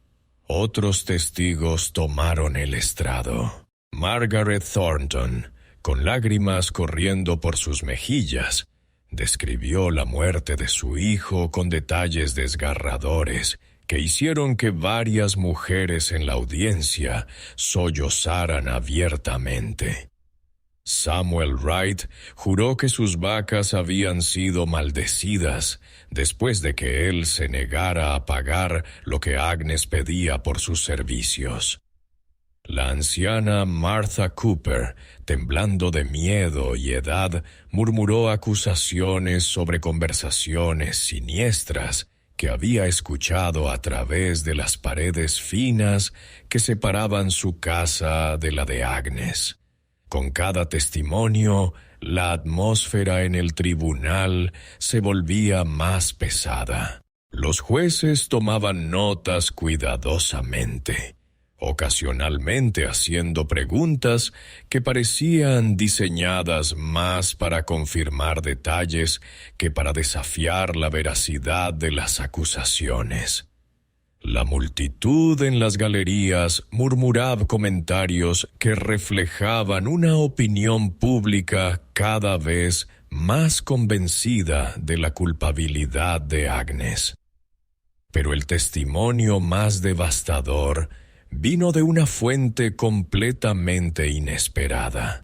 A: otros testigos tomaron el estrado. Margaret Thornton, con lágrimas corriendo por sus mejillas, describió la muerte de su hijo con detalles desgarradores que hicieron que varias mujeres en la audiencia sollozaran abiertamente. Samuel Wright juró que sus vacas habían sido maldecidas después de que él se negara a pagar lo que Agnes pedía por sus servicios. La anciana Martha Cooper, temblando de miedo y edad, murmuró acusaciones sobre conversaciones siniestras que había escuchado a través de las paredes finas que separaban su casa de la de Agnes. Con cada testimonio, la atmósfera en el tribunal se volvía más pesada. Los jueces tomaban notas cuidadosamente, ocasionalmente haciendo preguntas que parecían diseñadas más para confirmar detalles que para desafiar la veracidad de las acusaciones. La multitud en las galerías murmuraba comentarios que reflejaban una opinión pública cada vez más convencida de la culpabilidad de Agnes. Pero el testimonio más devastador vino de una fuente completamente inesperada.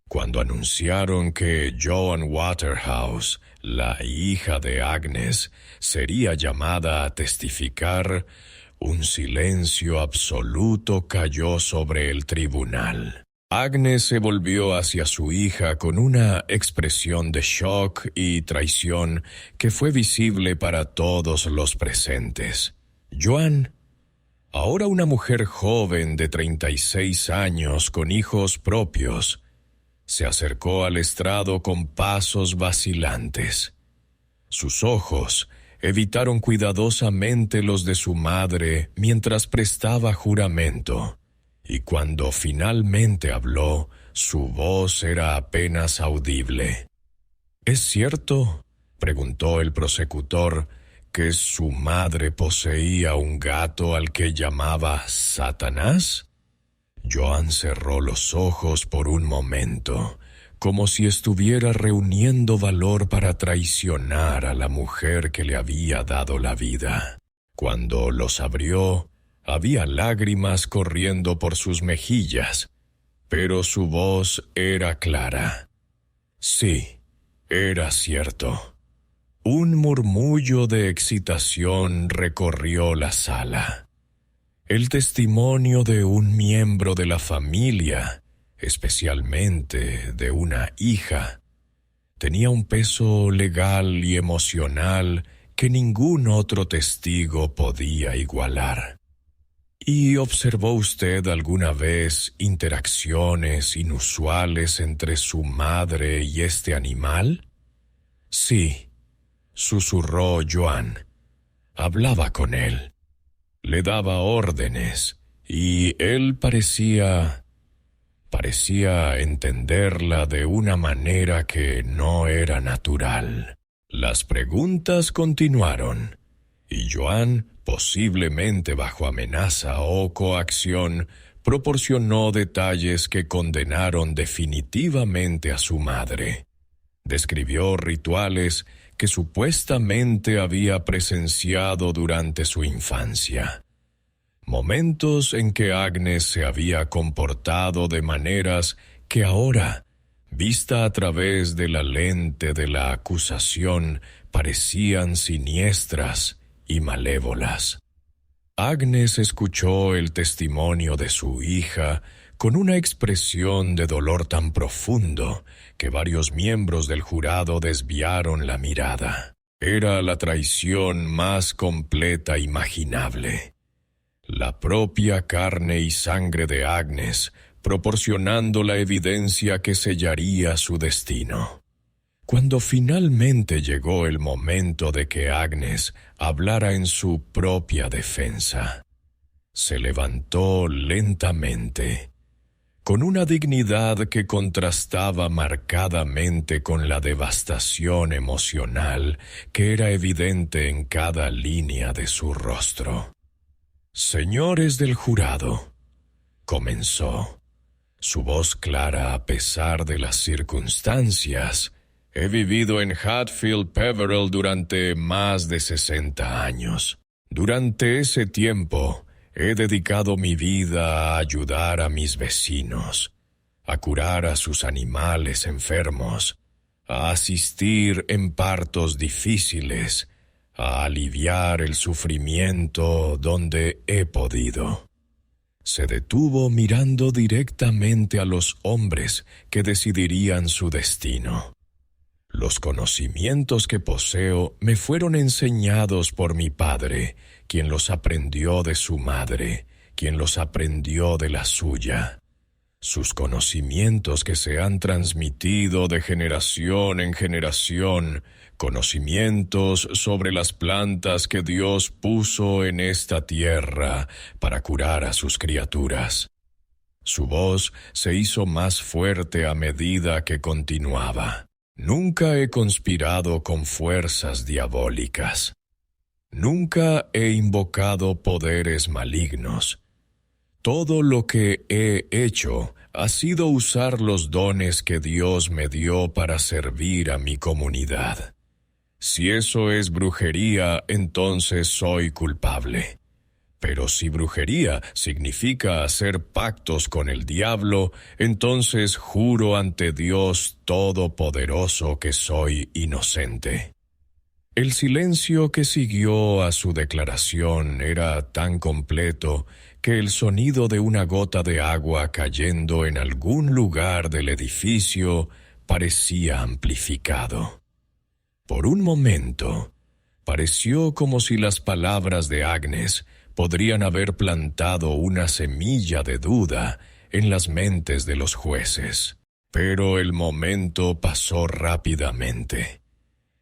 A: Cuando anunciaron que Joan Waterhouse, la hija de Agnes, sería llamada a testificar, un silencio absoluto cayó sobre el tribunal. Agnes se volvió hacia su hija con una expresión de shock y traición que fue visible para todos los presentes. Joan, ahora una mujer joven de 36 años con hijos propios, se acercó al estrado con pasos vacilantes. Sus ojos evitaron cuidadosamente los de su madre mientras prestaba juramento, y cuando finalmente habló, su voz era apenas audible. ¿Es cierto?, preguntó el prosecutor, que su madre poseía un gato al que llamaba Satanás. Joan cerró los ojos por un momento, como si estuviera reuniendo valor para traicionar a la mujer que le había dado la vida. Cuando los abrió, había lágrimas corriendo por sus mejillas, pero su voz era clara. Sí, era cierto. Un murmullo de excitación recorrió la sala. El testimonio de un miembro de la familia, especialmente de una hija, tenía un peso legal y emocional que ningún otro testigo podía igualar. ¿Y observó usted alguna vez interacciones inusuales entre su madre y este animal? Sí, susurró Joan. Hablaba con él. Le daba órdenes, y él parecía entenderla de una manera que no era natural. Las preguntas continuaron, y Joan, posiblemente bajo amenaza o coacción, proporcionó detalles que condenaron definitivamente a su madre. Describió rituales que supuestamente había presenciado durante su infancia. Momentos en que Agnes se había comportado de maneras que ahora, vista a través de la lente de la acusación, parecían siniestras y malévolas. Agnes escuchó el testimonio de su hija con una expresión de dolor tan profundo que varios miembros del jurado desviaron la mirada. Era la traición más completa imaginable. La propia carne y sangre de Agnes, proporcionando la evidencia que sellaría su destino. Cuando finalmente llegó el momento de que Agnes hablara en su propia defensa, se levantó lentamente, con una dignidad que contrastaba marcadamente con la devastación emocional que era evidente en cada línea de su rostro. «Señores del jurado», comenzó, su voz clara a pesar de las circunstancias. «He vivido en Hatfield Peverell durante más de 60 años. Durante ese tiempo, he dedicado mi vida a ayudar a mis vecinos, a curar a sus animales enfermos, a asistir en partos difíciles, a aliviar el sufrimiento donde he podido». Se detuvo mirando directamente a los hombres que decidirían su destino. «Los conocimientos que poseo me fueron enseñados por mi padre, quien los aprendió de su madre, quien los aprendió de la suya. Sus conocimientos que se han transmitido de generación en generación, conocimientos sobre las plantas que Dios puso en esta tierra para curar a sus criaturas». Su voz se hizo más fuerte a medida que continuaba. «Nunca he conspirado con fuerzas diabólicas. Nunca he invocado poderes malignos. Todo lo que he hecho ha sido usar los dones que Dios me dio para servir a mi comunidad. Si eso es brujería, entonces soy culpable. Pero si brujería significa hacer pactos con el diablo, entonces juro ante Dios Todopoderoso que soy inocente». El silencio que siguió a su declaración era tan completo que el sonido de una gota de agua cayendo en algún lugar del edificio parecía amplificado. Por un momento, pareció como si las palabras de Agnes podrían haber plantado una semilla de duda en las mentes de los jueces. Pero el momento pasó rápidamente.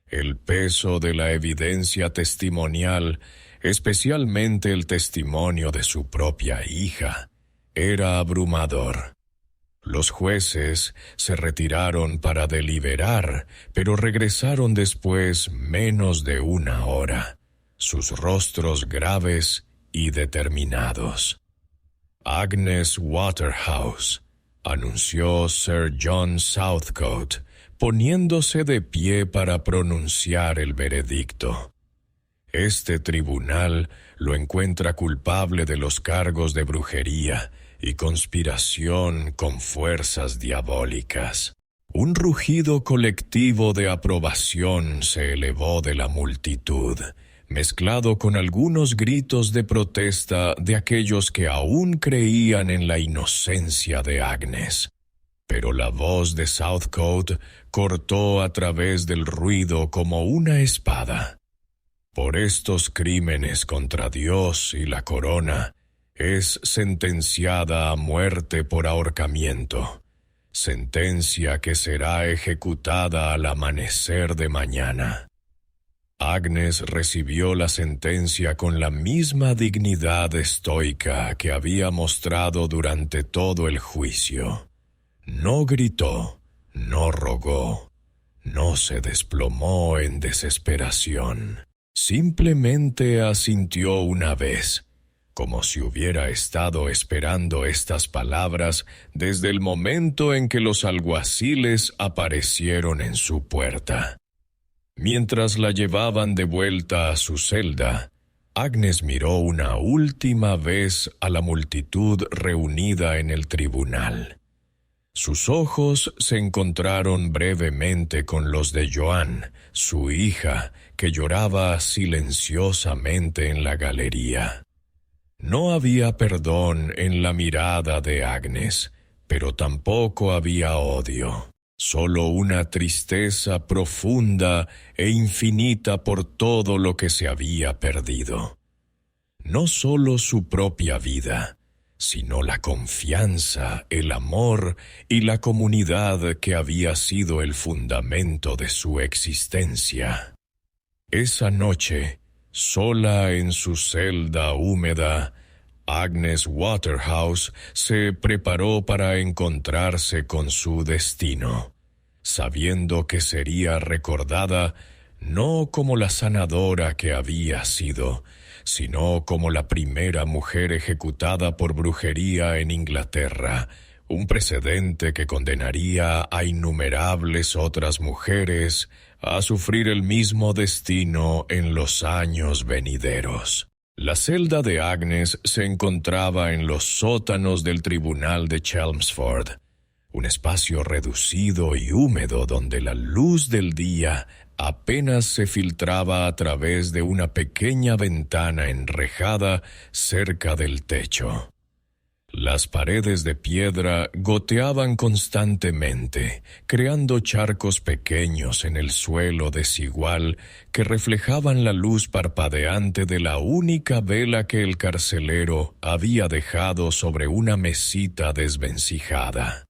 A: El peso de la evidencia testimonial, especialmente el testimonio de su propia hija, era abrumador. Los jueces se retiraron para deliberar, pero regresaron después menos de una hora, sus rostros graves y determinados. «Agnes Waterhouse», anunció Sir John Southcote, poniéndose de pie para pronunciar el veredicto. «Este tribunal lo encuentra culpable de los cargos de brujería y conspiración con fuerzas diabólicas. Un rugido colectivo de aprobación se elevó de la multitud, mezclado con algunos gritos de protesta de aquellos que aún creían en la inocencia de Agnes. Pero la voz de Southcote cortó a través del ruido como una espada. Por estos crímenes contra Dios y la corona, es sentenciada a muerte por ahorcamiento, sentencia que será ejecutada al amanecer de mañana. Agnes recibió la sentencia con la misma dignidad estoica que había mostrado durante todo el juicio. No gritó, no rogó, no se desplomó en desesperación. Simplemente asintió una vez, como si hubiera estado esperando estas palabras desde el momento en que los alguaciles aparecieron en su puerta. Mientras la llevaban de vuelta a su celda, Agnes miró una última vez a la multitud reunida en el tribunal. Sus ojos se encontraron brevemente con los de Joan, su hija, que lloraba silenciosamente en la galería. No había perdón en la mirada de Agnes, pero tampoco había odio, solo una tristeza profunda e infinita por todo lo que se había perdido. No solo su propia vida, sino la confianza, el amor y la comunidad que había sido el fundamento de su existencia. Esa noche, sola en su celda húmeda, Agnes Waterhouse se preparó para encontrarse con su destino, sabiendo que sería recordada no como la sanadora que había sido, sino como la primera mujer ejecutada por brujería en Inglaterra, un precedente que condenaría a innumerables otras mujeres a sufrir el mismo destino en los años venideros. La celda de Agnes se encontraba en los sótanos del tribunal de Chelmsford, un espacio reducido y húmedo donde la luz del día apenas se filtraba a través de una pequeña ventana enrejada cerca del techo. Las paredes de piedra goteaban constantemente, creando charcos pequeños en el suelo desigual que reflejaban la luz parpadeante de la única vela que el carcelero había dejado sobre una mesita desvencijada.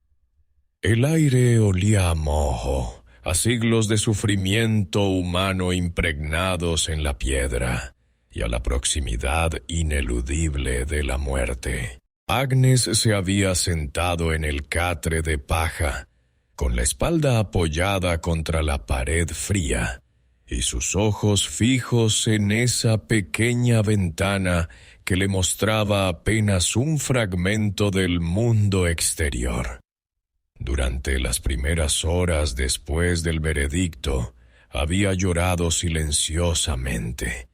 A: El aire olía a moho, a siglos de sufrimiento humano impregnados en la piedra, y a la proximidad ineludible de la muerte. Agnes se había sentado en el catre de paja, con la espalda apoyada contra la pared fría, y sus ojos fijos en esa pequeña ventana que le mostraba apenas un fragmento del mundo exterior. Durante las primeras horas después del veredicto, había llorado silenciosamente,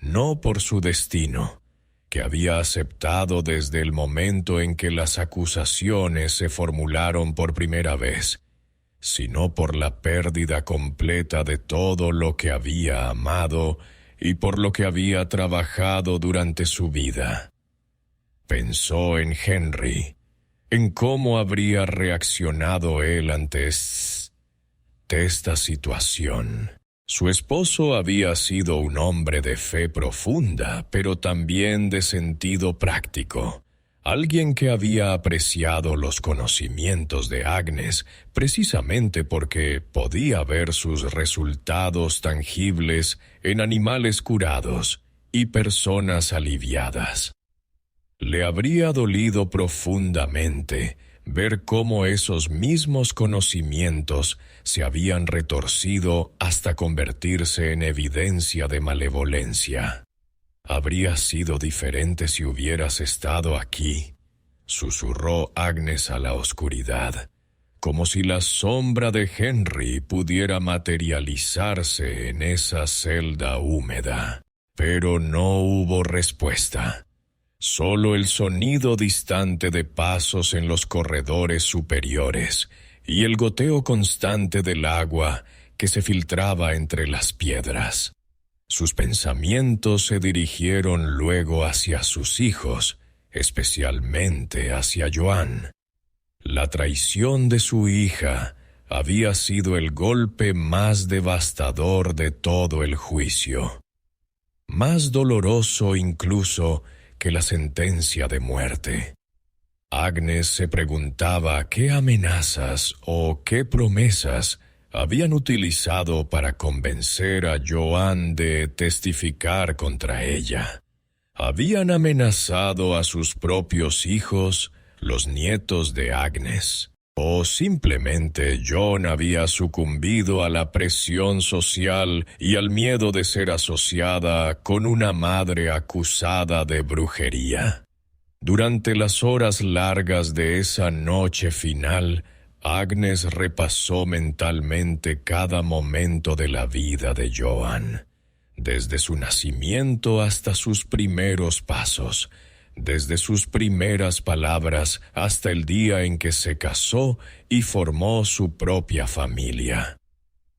A: no por su destino, que había aceptado desde el momento en que las acusaciones se formularon por primera vez, sino por la pérdida completa de todo lo que había amado y por lo que había trabajado durante su vida. Pensó en Henry, en cómo habría reaccionado él ante esta situación. Su esposo había sido un hombre de fe profunda, pero también de sentido práctico. Alguien que había apreciado los conocimientos de Agnes precisamente porque podía ver sus resultados tangibles en animales curados y personas aliviadas. Le habría dolido profundamente ver cómo esos mismos conocimientos se habían retorcido hasta convertirse en evidencia de malevolencia. «Habría sido diferente si hubieras estado aquí», susurró Agnes a la oscuridad, como si la sombra de Henry pudiera materializarse en esa celda húmeda. Pero no hubo respuesta. Solo el sonido distante de pasos en los corredores superiores y el goteo constante del agua que se filtraba entre las piedras. Sus pensamientos se dirigieron luego hacia sus hijos, especialmente hacia Joan. La traición de su hija había sido el golpe más devastador de todo el juicio, más doloroso incluso que la sentencia de muerte. Agnes se preguntaba qué amenazas o qué promesas habían utilizado para convencer a Joan de testificar contra ella. Habían amenazado a sus propios hijos, los nietos de Agnes, o simplemente John había sucumbido a la presión social y al miedo de ser asociada con una madre acusada de brujería. Durante las horas largas de esa noche final, Agnes repasó mentalmente cada momento de la vida de Joan, desde su nacimiento hasta sus primeros pasos, desde sus primeras palabras hasta el día en que se casó y formó su propia familia.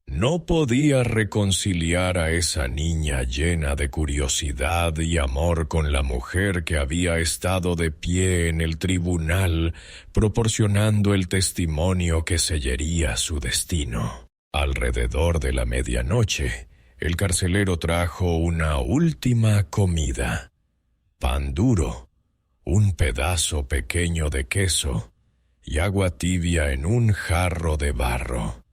A: No podía reconciliar a esa niña llena de curiosidad y amor con la mujer que había estado de pie en el tribunal, proporcionando el testimonio que sellaría su destino. Alrededor de la medianoche, el carcelero trajo una última comida: pan duro, un pedazo pequeño de queso y agua tibia en un jarro de barro.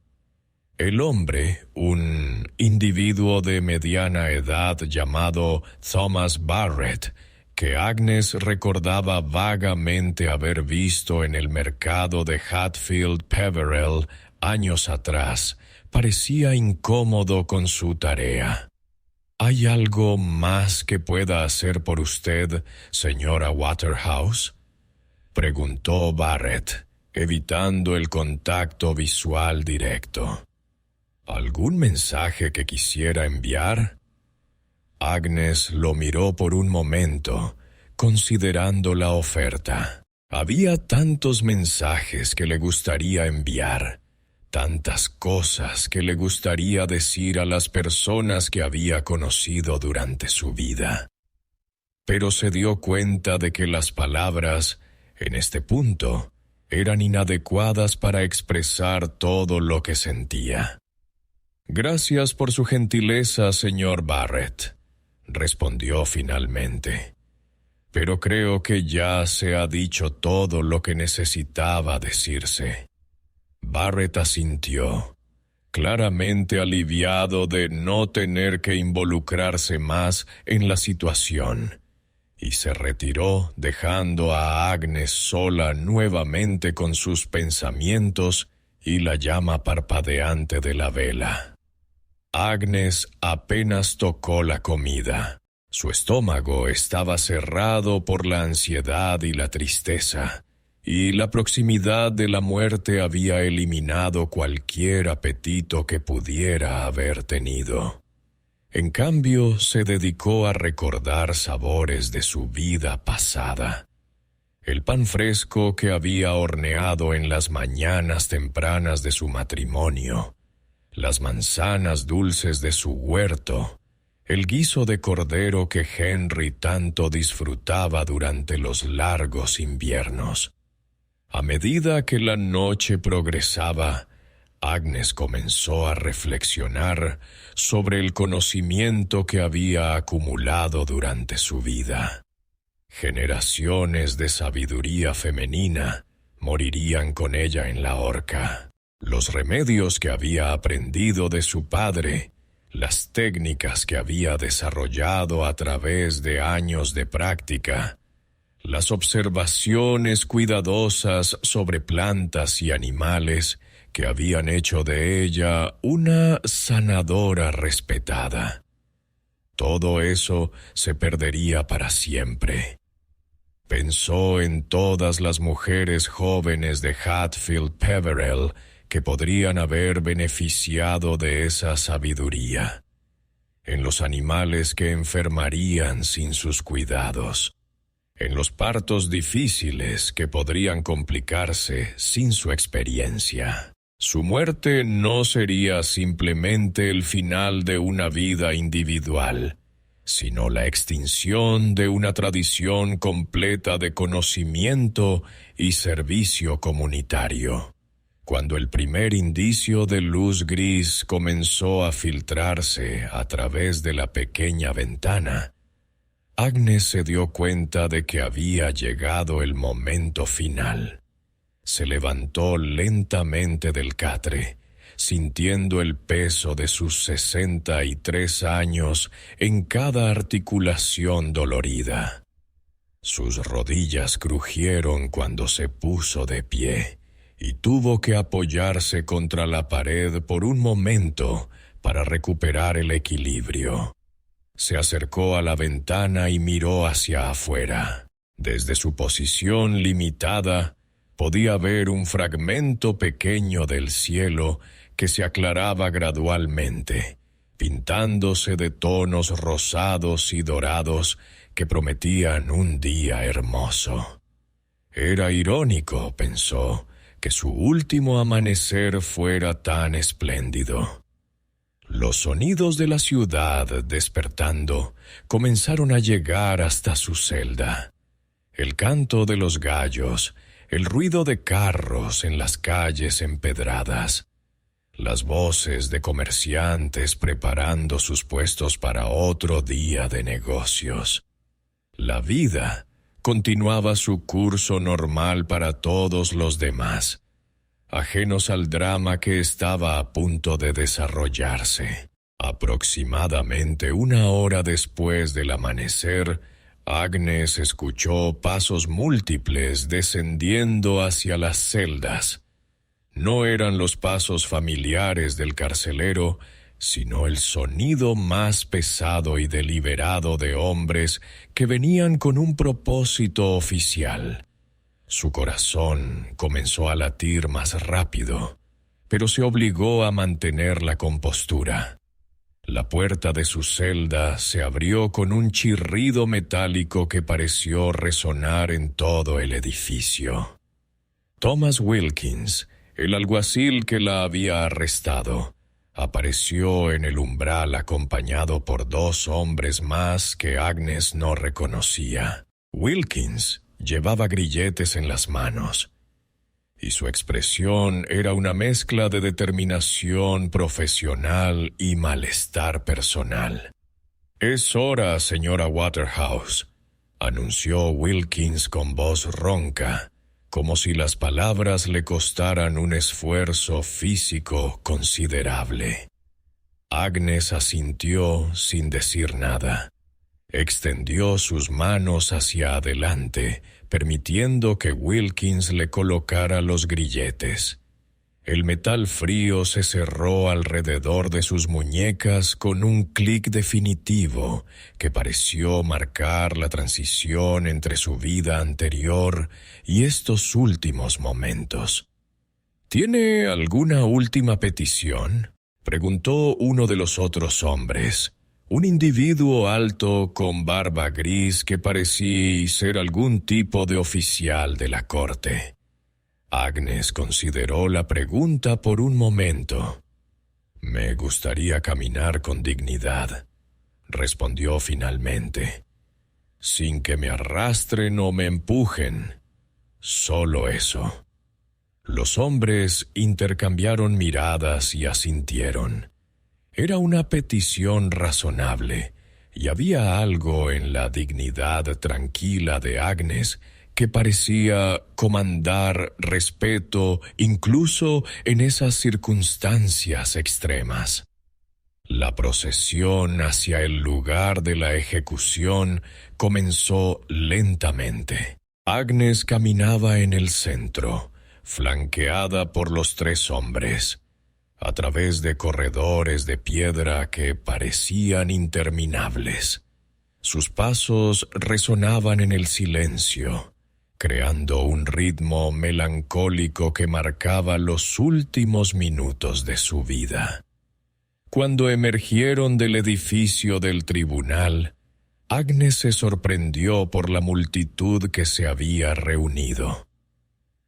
A: El hombre, un individuo de mediana edad llamado Thomas Barrett, que Agnes recordaba vagamente haber visto en el mercado de Hatfield Peverell años atrás, parecía incómodo con su tarea. ¿Hay algo más que pueda hacer por usted, señora Waterhouse?, preguntó Barrett, evitando el contacto visual directo. ¿Algún mensaje que quisiera enviar? Agnes lo miró por un momento, considerando la oferta. Había tantos mensajes que le gustaría enviar, tantas cosas que le gustaría decir a las personas que había conocido durante su vida. Pero se dio cuenta de que las palabras, en este punto, eran inadecuadas para expresar todo lo que sentía. «Gracias por su gentileza, señor Barrett», respondió finalmente. «Pero creo que ya se ha dicho todo lo que necesitaba decirse». Barrett asintió, claramente aliviado de no tener que involucrarse más en la situación, y se retiró dejando a Agnes sola nuevamente con sus pensamientos y la llama parpadeante de la vela. Agnes apenas tocó la comida. Su estómago estaba cerrado por la ansiedad y la tristeza, y la proximidad de la muerte había eliminado cualquier apetito que pudiera haber tenido. En cambio, se dedicó a recordar sabores de su vida pasada. El pan fresco que había horneado en las mañanas tempranas de su matrimonio, las manzanas dulces de su huerto, el guiso de cordero que Henry tanto disfrutaba durante los largos inviernos. A medida que la noche progresaba, Agnes comenzó a reflexionar sobre el conocimiento que había acumulado durante su vida. Generaciones de sabiduría femenina morirían con ella en la horca. Los remedios que había aprendido de su padre, las técnicas que había desarrollado a través de años de práctica, las observaciones cuidadosas sobre plantas y animales que habían hecho de ella una sanadora respetada. Todo eso se perdería para siempre. Pensó en todas las mujeres jóvenes de Hatfield Peverell que podrían haber beneficiado de esa sabiduría, en los animales que enfermarían sin sus cuidados, en los partos difíciles que podrían complicarse sin su experiencia. Su muerte no sería simplemente el final de una vida individual, sino la extinción de una tradición completa de conocimiento y servicio comunitario. Cuando el primer indicio de luz gris comenzó a filtrarse a través de la pequeña ventana, Agnes se dio cuenta de que había llegado el momento final. Se levantó lentamente del catre, sintiendo el peso de sus 63 años en cada articulación dolorida. Sus rodillas crujieron cuando se puso de pie, y tuvo que apoyarse contra la pared por un momento para recuperar el equilibrio. Se acercó a la ventana y miró hacia afuera. Desde su posición limitada, podía ver un fragmento pequeño del cielo que se aclaraba gradualmente, pintándose de tonos rosados y dorados que prometían un día hermoso. Era irónico, pensó, que su último amanecer fuera tan espléndido. Los sonidos de la ciudad despertando comenzaron a llegar hasta su celda. El canto de los gallos, el ruido de carros en las calles empedradas, las voces de comerciantes preparando sus puestos para otro día de negocios. La vida continuaba su curso normal para todos los demás, ajenos al drama que estaba a punto de desarrollarse. Aproximadamente una hora después del amanecer, Agnes escuchó pasos múltiples descendiendo hacia las celdas. No eran los pasos familiares del carcelero, sino el sonido más pesado y deliberado de hombres que venían con un propósito oficial. Su corazón comenzó a latir más rápido, pero se obligó a mantener la compostura. La puerta de su celda se abrió con un chirrido metálico que pareció resonar en todo el edificio. Thomas Wilkins, el alguacil que la había arrestado, apareció en el umbral acompañado por 2 hombres más que Agnes no reconocía. Wilkins llevaba grilletes en las manos, y su expresión era una mezcla de determinación profesional y malestar personal. «Es hora, señora Waterhouse», anunció Wilkins con voz ronca, como si las palabras le costaran un esfuerzo físico considerable. Agnes asintió sin decir nada. Extendió sus manos hacia adelante, permitiendo que Wilkins le colocara los grilletes. El metal frío se cerró alrededor de sus muñecas con un clic definitivo que pareció marcar la transición entre su vida anterior y estos últimos momentos. «¿Tiene alguna última petición?», preguntó uno de los otros hombres, un individuo alto con barba gris que parecía ser algún tipo de oficial de la corte. Agnes consideró la pregunta por un momento. «Me gustaría caminar con dignidad», respondió finalmente. «Sin que me arrastren o me empujen. Solo eso». Los hombres intercambiaron miradas y asintieron. Era una petición razonable, y había algo en la dignidad tranquila de Agnes que parecía comandar respeto incluso en esas circunstancias extremas. La procesión hacia el lugar de la ejecución comenzó lentamente. Agnes caminaba en el centro, flanqueada por los 3 hombres, a través de corredores de piedra que parecían interminables. Sus pasos resonaban en el silencio, creando un ritmo melancólico que marcaba los últimos minutos de su vida. Cuando emergieron del edificio del tribunal, Agnes se sorprendió por la multitud que se había reunido.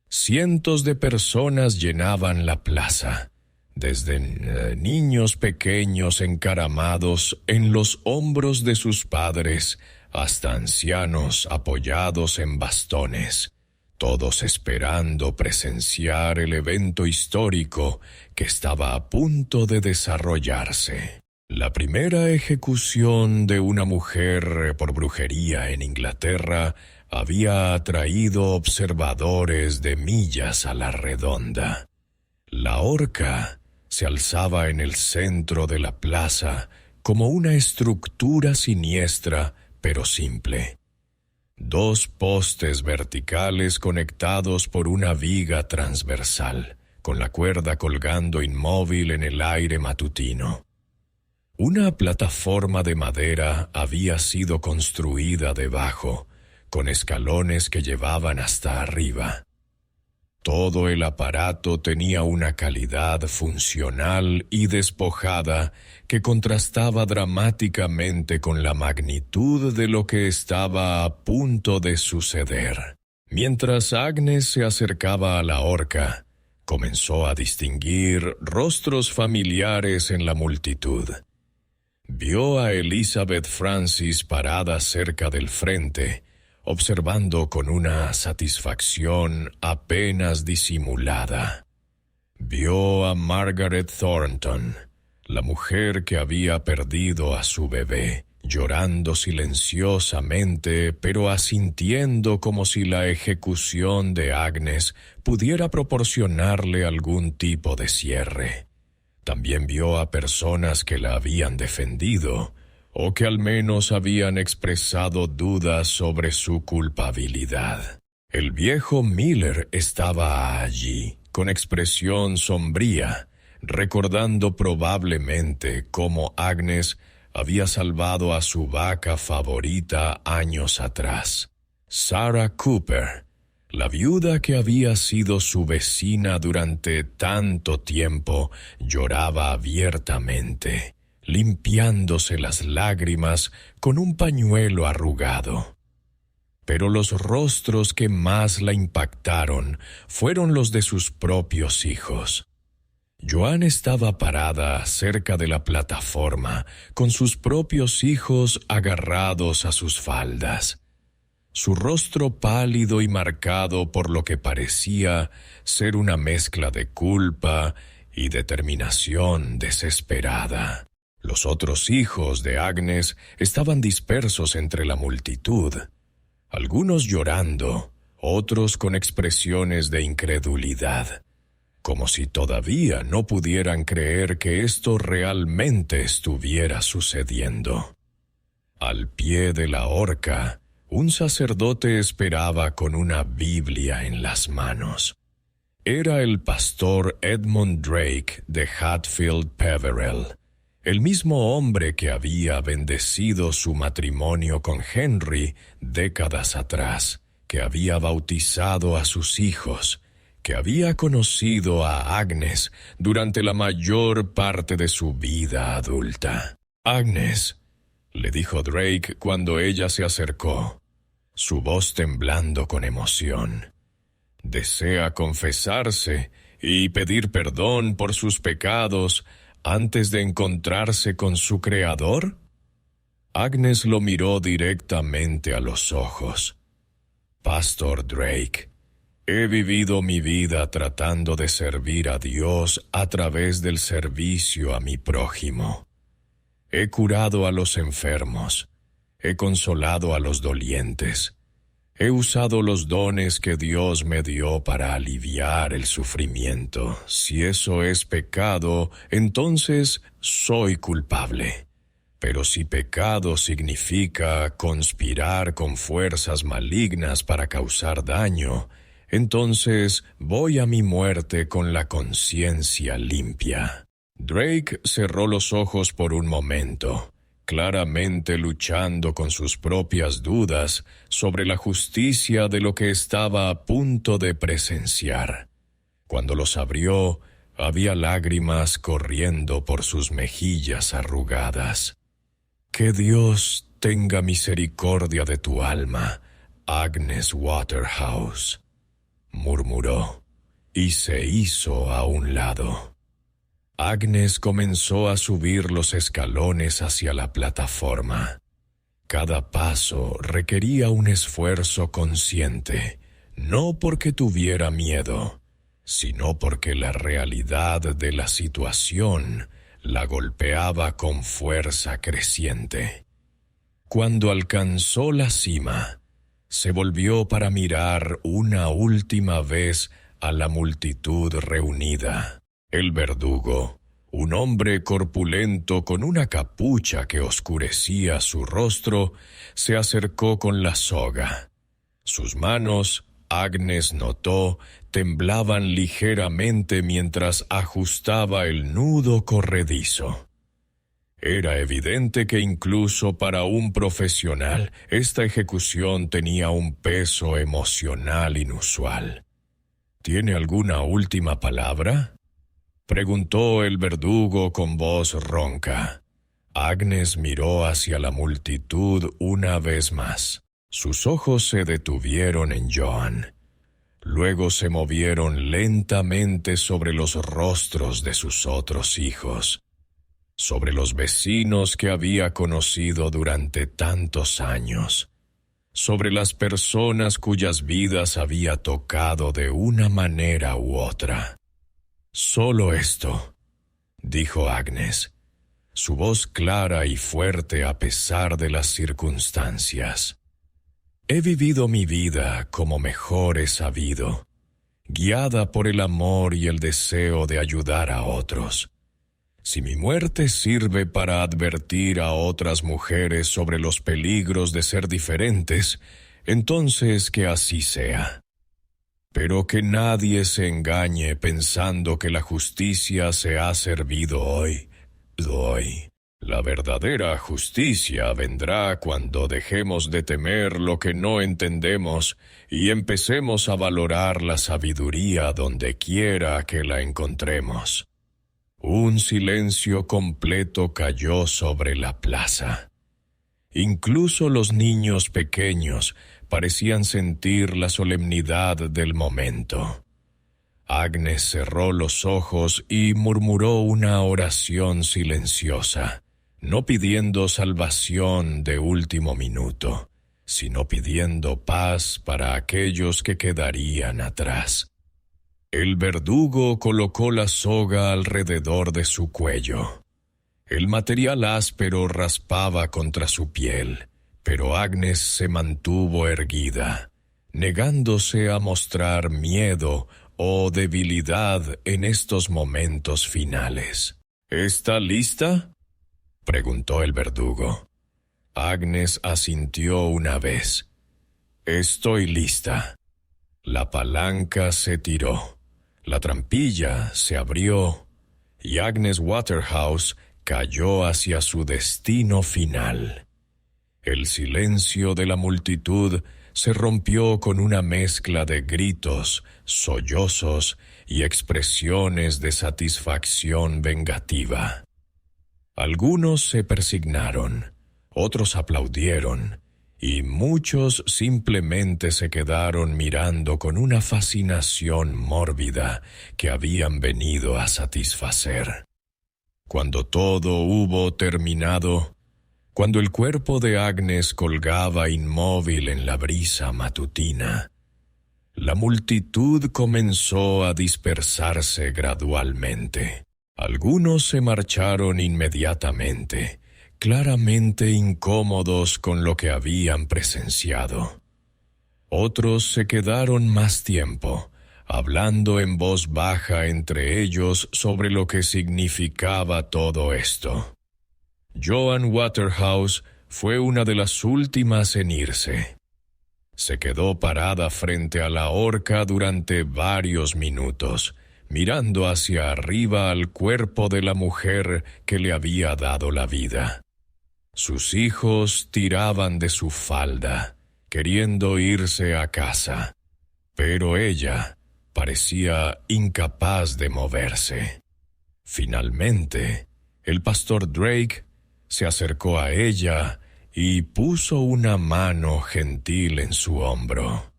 A: Cientos de personas llenaban la plaza, desde niños pequeños encaramados en los hombros de sus padres hasta ancianos apoyados en bastones, todos esperando presenciar el evento histórico que estaba a punto de desarrollarse. La primera ejecución de una mujer por brujería en Inglaterra había atraído observadores de millas a la redonda. La horca se alzaba en el centro de la plaza como una estructura siniestra pero simple. 2 postes verticales conectados por una viga transversal, con la cuerda colgando inmóvil en el aire matutino. Una plataforma de madera había sido construida debajo, con escalones que llevaban hasta arriba. Todo el aparato tenía una calidad funcional y despojada que contrastaba dramáticamente con la magnitud de lo que estaba a punto de suceder. Mientras Agnes se acercaba a la horca, comenzó a distinguir rostros familiares en la multitud. Vio a Elizabeth Francis parada cerca del frente, observando con una satisfacción apenas disimulada. Vio a Margaret Thornton, la mujer que había perdido a su bebé, llorando silenciosamente, pero asintiendo como si la ejecución de Agnes pudiera proporcionarle algún tipo de cierre. También vio a personas que la habían defendido, o que al menos habían expresado dudas sobre su culpabilidad. El viejo Miller estaba allí, con expresión sombría, recordando probablemente cómo Agnes había salvado a su vaca favorita años atrás. Sarah Cooper, la viuda que había sido su vecina durante tanto tiempo, lloraba abiertamente, limpiándose las lágrimas con un pañuelo arrugado. Pero los rostros que más la impactaron fueron los de sus propios hijos. Joan estaba parada cerca de la plataforma, con sus propios hijos agarrados a sus faldas. Su rostro pálido y marcado por lo que parecía ser una mezcla de culpa y determinación desesperada. Los otros hijos de Agnes estaban dispersos entre la multitud, algunos llorando, otros con expresiones de incredulidad, como si todavía no pudieran creer que esto realmente estuviera sucediendo. Al pie de la horca, un sacerdote esperaba con una Biblia en las manos. Era el pastor Edmund Drake de Hatfield Peverell, el mismo hombre que había bendecido su matrimonio con Henry décadas atrás, que había bautizado a sus hijos, que había conocido a Agnes durante la mayor parte de su vida adulta. «Agnes», le dijo Drake cuando ella se acercó, su voz temblando con emoción, «¿desea confesarse y pedir perdón por sus pecados antes de encontrarse con su Creador?» Agnes lo miró directamente a los ojos. «Pastor Drake, he vivido mi vida tratando de servir a Dios a través del servicio a mi prójimo. He curado a los enfermos, he consolado a los dolientes, he usado los dones que Dios me dio para aliviar el sufrimiento. Si eso es pecado, entonces soy culpable. Pero si pecado significa conspirar con fuerzas malignas para causar daño, entonces voy a mi muerte con la conciencia limpia». Drake cerró los ojos por un momento, claramente luchando con sus propias dudas sobre la justicia de lo que estaba a punto de presenciar. Cuando los abrió, había lágrimas corriendo por sus mejillas arrugadas. «Que Dios tenga misericordia de tu alma, Agnes Waterhouse», murmuró, y se hizo a un lado. Agnes comenzó a subir los escalones hacia la plataforma. Cada paso requería un esfuerzo consciente, no porque tuviera miedo, sino porque la realidad de la situación la golpeaba con fuerza creciente. Cuando alcanzó la cima, se volvió para mirar una última vez a la multitud reunida. El verdugo, un hombre corpulento con una capucha que oscurecía su rostro, se acercó con la soga. Sus manos, Agnes notó, temblaban ligeramente mientras ajustaba el nudo corredizo. Era evidente que incluso para un profesional, esta ejecución tenía un peso emocional inusual. ¿Tiene alguna última palabra?, preguntó el verdugo con voz ronca. Agnes miró hacia la multitud una vez más. Sus ojos se detuvieron en Joan. Luego se movieron lentamente sobre los rostros de sus otros hijos, sobre los vecinos que había conocido durante tantos años, sobre las personas cuyas vidas había tocado de una manera u otra. «Solo esto», dijo Agnes, su voz clara y fuerte a pesar de las circunstancias. «He vivido mi vida como mejor he sabido, guiada por el amor y el deseo de ayudar a otros. Si mi muerte sirve para advertir a otras mujeres sobre los peligros de ser diferentes, entonces que así sea. Pero que nadie se engañe pensando que la justicia se ha servido hoy. La verdadera justicia vendrá cuando dejemos de temer lo que no entendemos y empecemos a valorar la sabiduría donde quiera que la encontremos». Un silencio completo cayó sobre la plaza. Incluso los niños pequeños parecían sentir la solemnidad del momento. Agnes cerró los ojos y murmuró una oración silenciosa, no pidiendo salvación de último minuto, sino pidiendo paz para aquellos que quedarían atrás. El verdugo colocó la soga alrededor de su cuello. El material áspero raspaba contra su piel, pero Agnes se mantuvo erguida, negándose a mostrar miedo o debilidad en estos momentos finales. «¿Está lista?», preguntó el verdugo. Agnes asintió una vez. «Estoy lista». La palanca se tiró, la trampilla se abrió y Agnes Waterhouse cayó hacia su destino final. El silencio de la multitud se rompió con una mezcla de gritos, sollozos y expresiones de satisfacción vengativa. Algunos se persignaron, otros aplaudieron, y muchos simplemente se quedaron mirando con una fascinación mórbida que habían venido a satisfacer. Cuando todo hubo terminado, cuando el cuerpo de Agnes colgaba inmóvil en la brisa matutina, la multitud comenzó a dispersarse gradualmente. Algunos se marcharon inmediatamente, claramente incómodos con lo que habían presenciado. Otros se quedaron más tiempo, hablando en voz baja entre ellos sobre lo que significaba todo esto. Joan Waterhouse fue una de las últimas en irse. Se quedó parada frente a la horca durante varios minutos, mirando hacia arriba al cuerpo de la mujer que le había dado la vida. Sus hijos tiraban de su falda, queriendo irse a casa, pero ella parecía incapaz de moverse. Finalmente, el pastor Drake se acercó a ella y puso una mano gentil en su hombro.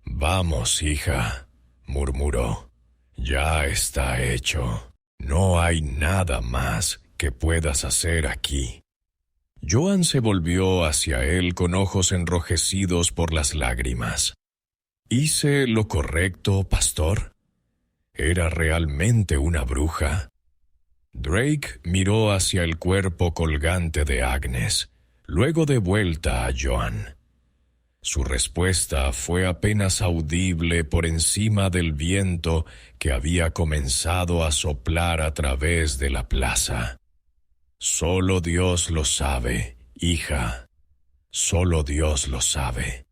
A: «Vamos, hija», murmuró, «ya está hecho. No hay nada más que puedas hacer aquí». Joan se volvió hacia él con ojos enrojecidos por las lágrimas. «¿Hice lo correcto, pastor? ¿Era realmente una bruja?» Drake miró hacia el cuerpo colgante de Agnes, luego de vuelta a Joan. Su respuesta fue apenas audible por encima del viento que había comenzado a soplar a través de la plaza. «Solo Dios lo sabe, hija. Solo Dios lo sabe».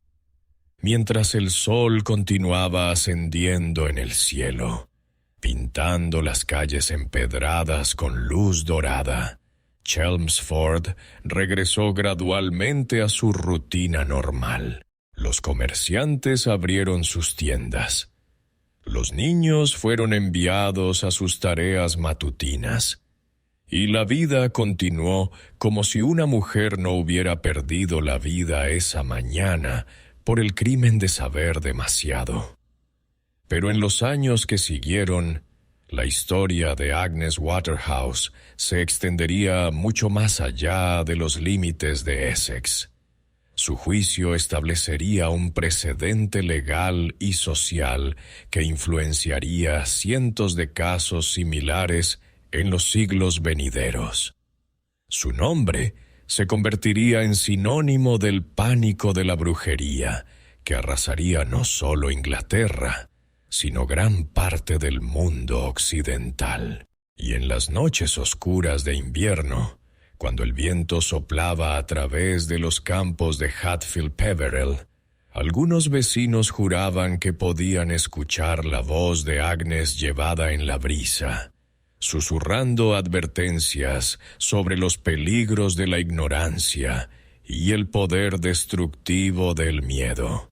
A: Mientras el sol continuaba ascendiendo en el cielo, pintando las calles empedradas con luz dorada, Chelmsford regresó gradualmente a su rutina normal. Los comerciantes abrieron sus tiendas. Los niños fueron enviados a sus tareas matutinas. Y la vida continuó como si una mujer no hubiera perdido la vida esa mañana por el crimen de saber demasiado. Pero en los años que siguieron, la historia de Agnes Waterhouse se extendería mucho más allá de los límites de Essex. Su juicio establecería un precedente legal y social que influenciaría cientos de casos similares en los siglos venideros. Su nombre se convertiría en sinónimo del pánico de la brujería, que arrasaría no solo Inglaterra, sino gran parte del mundo occidental. Y en las noches oscuras de invierno, cuando el viento soplaba a través de los campos de Hatfield Peverell, algunos vecinos juraban que podían escuchar la voz de Agnes llevada en la brisa, susurrando advertencias sobre los peligros de la ignorancia y el poder destructivo del miedo.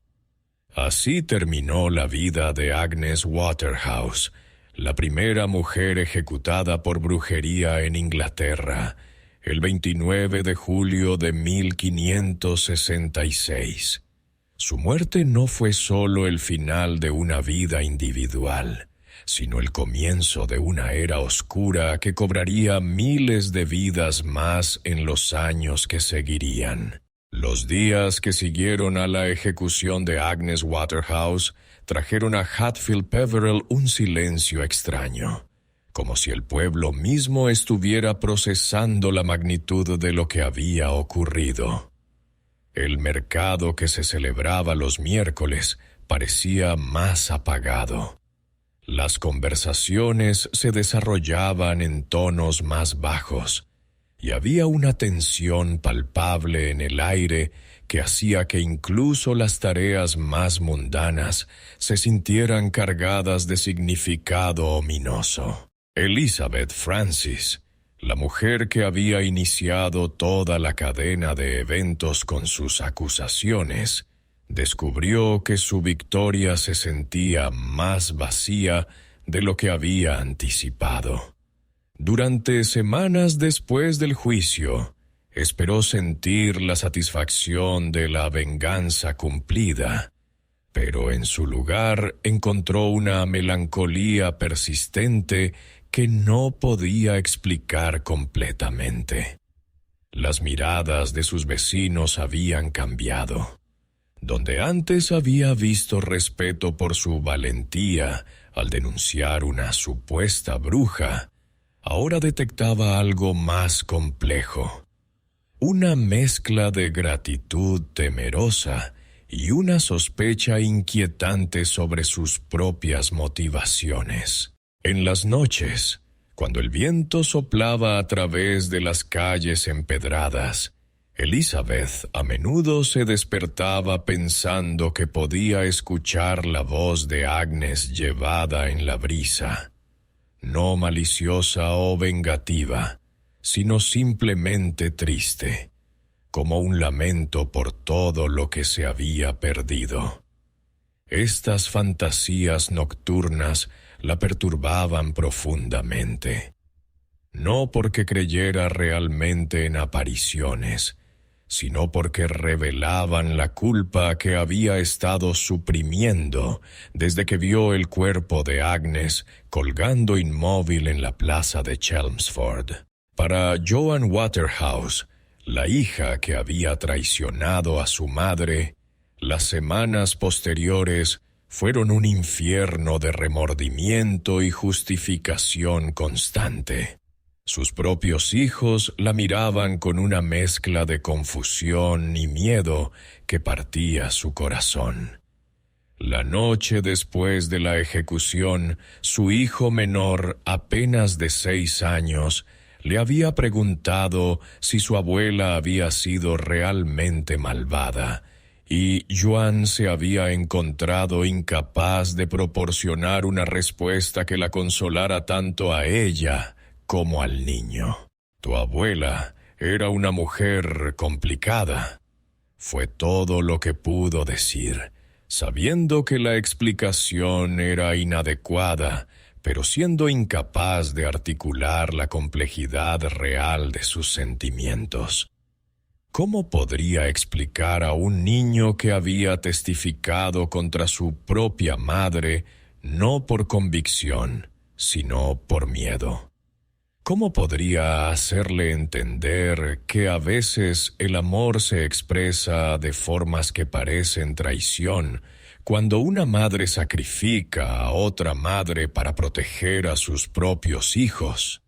A: Así terminó la vida de Agnes Waterhouse, la primera mujer ejecutada por brujería en Inglaterra, el 29 de julio de 1566. Su muerte no fue solo el final de una vida individual, sino el comienzo de una era oscura que cobraría miles de vidas más en los años que seguirían. Los días que siguieron a la ejecución de Agnes Waterhouse trajeron a Hatfield Peverell un silencio extraño, como si el pueblo mismo estuviera procesando la magnitud de lo que había ocurrido. El mercado que se celebraba los miércoles parecía más apagado. Las conversaciones se desarrollaban en tonos más bajos, y había una tensión palpable en el aire que hacía que incluso las tareas más mundanas se sintieran cargadas de significado ominoso. Elizabeth Francis, la mujer que había iniciado toda la cadena de eventos con sus acusaciones, descubrió que su victoria se sentía más vacía de lo que había anticipado. Durante semanas después del juicio, esperó sentir la satisfacción de la venganza cumplida, pero en su lugar encontró una melancolía persistente que no podía explicar completamente. Las miradas de sus vecinos habían cambiado. Donde antes había visto respeto por su valentía al denunciar una supuesta bruja, ahora detectaba algo más complejo. Una mezcla de gratitud temerosa y una sospecha inquietante sobre sus propias motivaciones. En las noches, cuando el viento soplaba a través de las calles empedradas, Elizabeth a menudo se despertaba pensando que podía escuchar la voz de Agnes llevada en la brisa, no maliciosa o vengativa, sino simplemente triste, como un lamento por todo lo que se había perdido. Estas fantasías nocturnas la perturbaban profundamente, no porque creyera realmente en apariciones, sino porque revelaban la culpa que había estado suprimiendo desde que vio el cuerpo de Agnes colgando inmóvil en la plaza de Chelmsford. Para Joan Waterhouse, la hija que había traicionado a su madre, las semanas posteriores fueron un infierno de remordimiento y justificación constante. Sus propios hijos la miraban con una mezcla de confusión y miedo que partía su corazón. La noche después de la ejecución, su hijo menor, apenas de 6 años, le había preguntado si su abuela había sido realmente malvada, y Joan se había encontrado incapaz de proporcionar una respuesta que la consolara tanto a ella como al niño. Tu abuela era una mujer complicada. Fue todo lo que pudo decir, sabiendo que la explicación era inadecuada, pero siendo incapaz de articular la complejidad real de sus sentimientos. ¿Cómo podría explicar a un niño que había testificado contra su propia madre, no por convicción, sino por miedo? ¿Cómo podría hacerle entender que a veces el amor se expresa de formas que parecen traición, cuando una madre sacrifica a otra madre para proteger a sus propios hijos?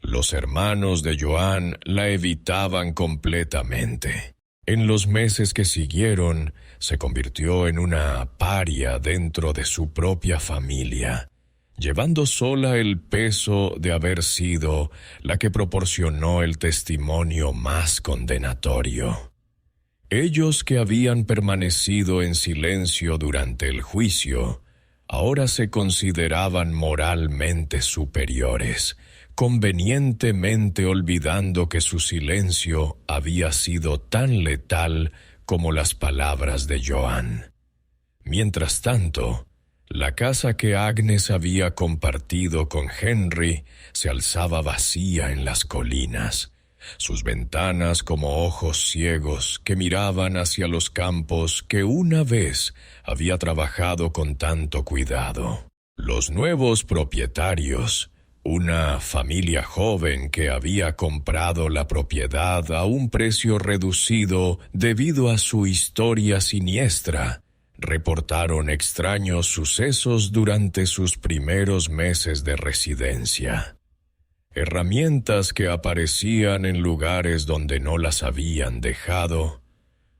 A: Los hermanos de Joan la evitaban completamente. En los meses que siguieron, se convirtió en una paria dentro de su propia familia, llevando sola el peso de haber sido la que proporcionó el testimonio más condenatorio. Ellos que habían permanecido en silencio durante el juicio, ahora se consideraban moralmente superiores, convenientemente olvidando que su silencio había sido tan letal como las palabras de Joan. Mientras tanto, la casa que Agnes había compartido con Henry se alzaba vacía en las colinas, sus ventanas como ojos ciegos que miraban hacia los campos que una vez había trabajado con tanto cuidado. Los nuevos propietarios, una familia joven que había comprado la propiedad a un precio reducido debido a su historia siniestra, reportaron extraños sucesos durante sus primeros meses de residencia. Herramientas que aparecían en lugares donde no las habían dejado,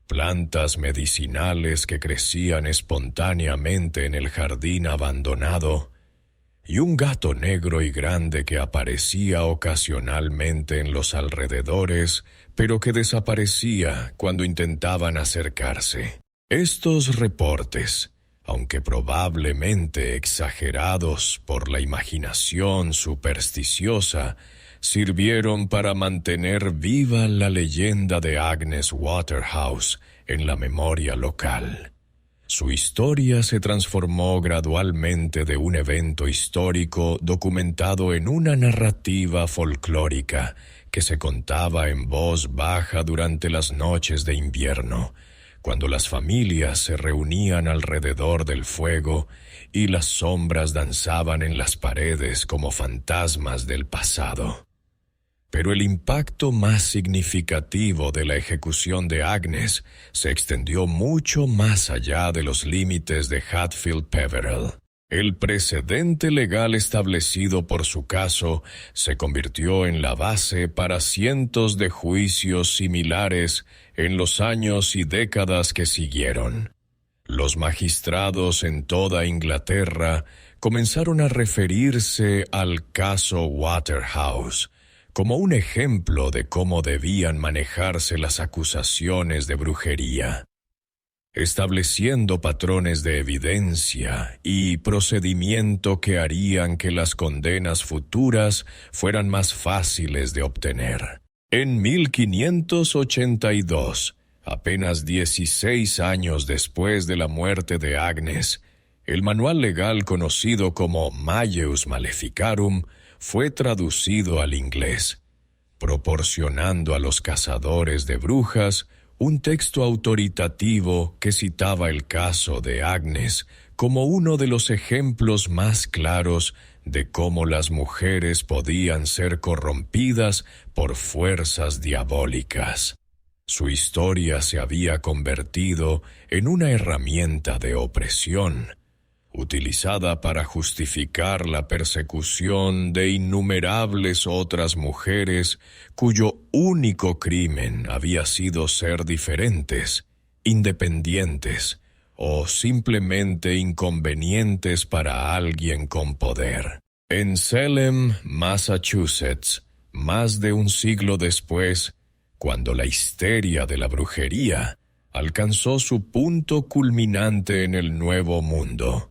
A: plantas medicinales que crecían espontáneamente en el jardín abandonado, y un gato negro y grande que aparecía ocasionalmente en los alrededores, pero que desaparecía cuando intentaban acercarse. Estos reportes, aunque probablemente exagerados por la imaginación supersticiosa, sirvieron para mantener viva la leyenda de Agnes Waterhouse en la memoria local. Su historia se transformó gradualmente de un evento histórico documentado en una narrativa folclórica que se contaba en voz baja durante las noches de invierno, cuando las familias se reunían alrededor del fuego y las sombras danzaban en las paredes como fantasmas del pasado. Pero el impacto más significativo de la ejecución de Agnes se extendió mucho más allá de los límites de Hatfield Peverell. El precedente legal establecido por su caso se convirtió en la base para cientos de juicios similares en los años y décadas que siguieron. Los magistrados en toda Inglaterra comenzaron a referirse al caso Waterhouse como un ejemplo de cómo debían manejarse las acusaciones de brujería, estableciendo patrones de evidencia y procedimiento que harían que las condenas futuras fueran más fáciles de obtener. En 1582, apenas 16 años después de la muerte de Agnes, el manual legal conocido como Malleus Maleficarum fue traducido al inglés, proporcionando a los cazadores de brujas un texto autoritativo que citaba el caso de Agnes como uno de los ejemplos más claros de cómo las mujeres podían ser corrompidas por fuerzas diabólicas. Su historia se había convertido en una herramienta de opresión, utilizada para justificar la persecución de innumerables otras mujeres cuyo único crimen había sido ser diferentes, independientes o simplemente inconvenientes para alguien con poder. En Salem, Massachusetts, más de un siglo después, cuando la histeria de la brujería alcanzó su punto culminante en el Nuevo Mundo,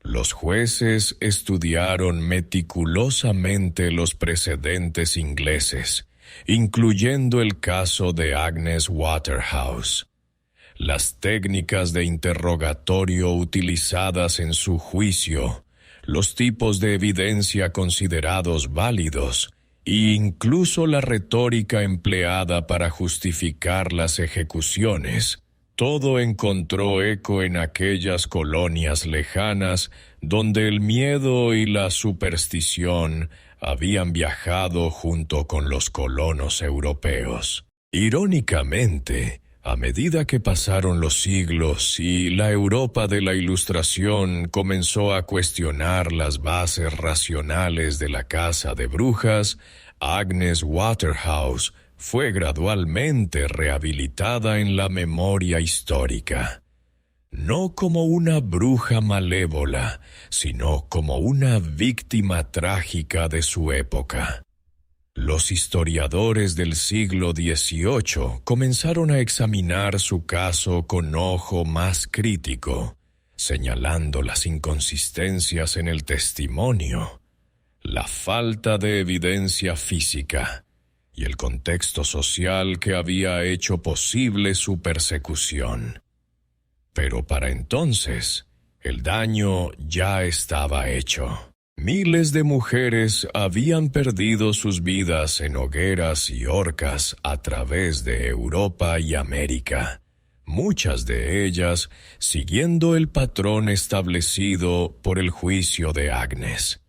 A: los jueces estudiaron meticulosamente los precedentes ingleses, incluyendo el caso de Agnes Waterhouse. Las técnicas de interrogatorio utilizadas en su juicio, los tipos de evidencia considerados válidos, e incluso la retórica empleada para justificar las ejecuciones, todo encontró eco en aquellas colonias lejanas donde el miedo y la superstición habían viajado junto con los colonos europeos. Irónicamente, a medida que pasaron los siglos y la Europa de la Ilustración comenzó a cuestionar las bases racionales de la caza de brujas, Agnes Waterhouse fue gradualmente rehabilitada en la memoria histórica, no como una bruja malévola, sino como una víctima trágica de su época. Los historiadores del siglo XVIII comenzaron a examinar su caso con ojo más crítico, señalando las inconsistencias en el testimonio, la falta de evidencia física y el contexto social que había hecho posible su persecución. Pero para entonces, el daño ya estaba hecho. Miles de mujeres habían perdido sus vidas en hogueras y horcas a través de Europa y América, muchas de ellas siguiendo el patrón establecido por el juicio de Agnes.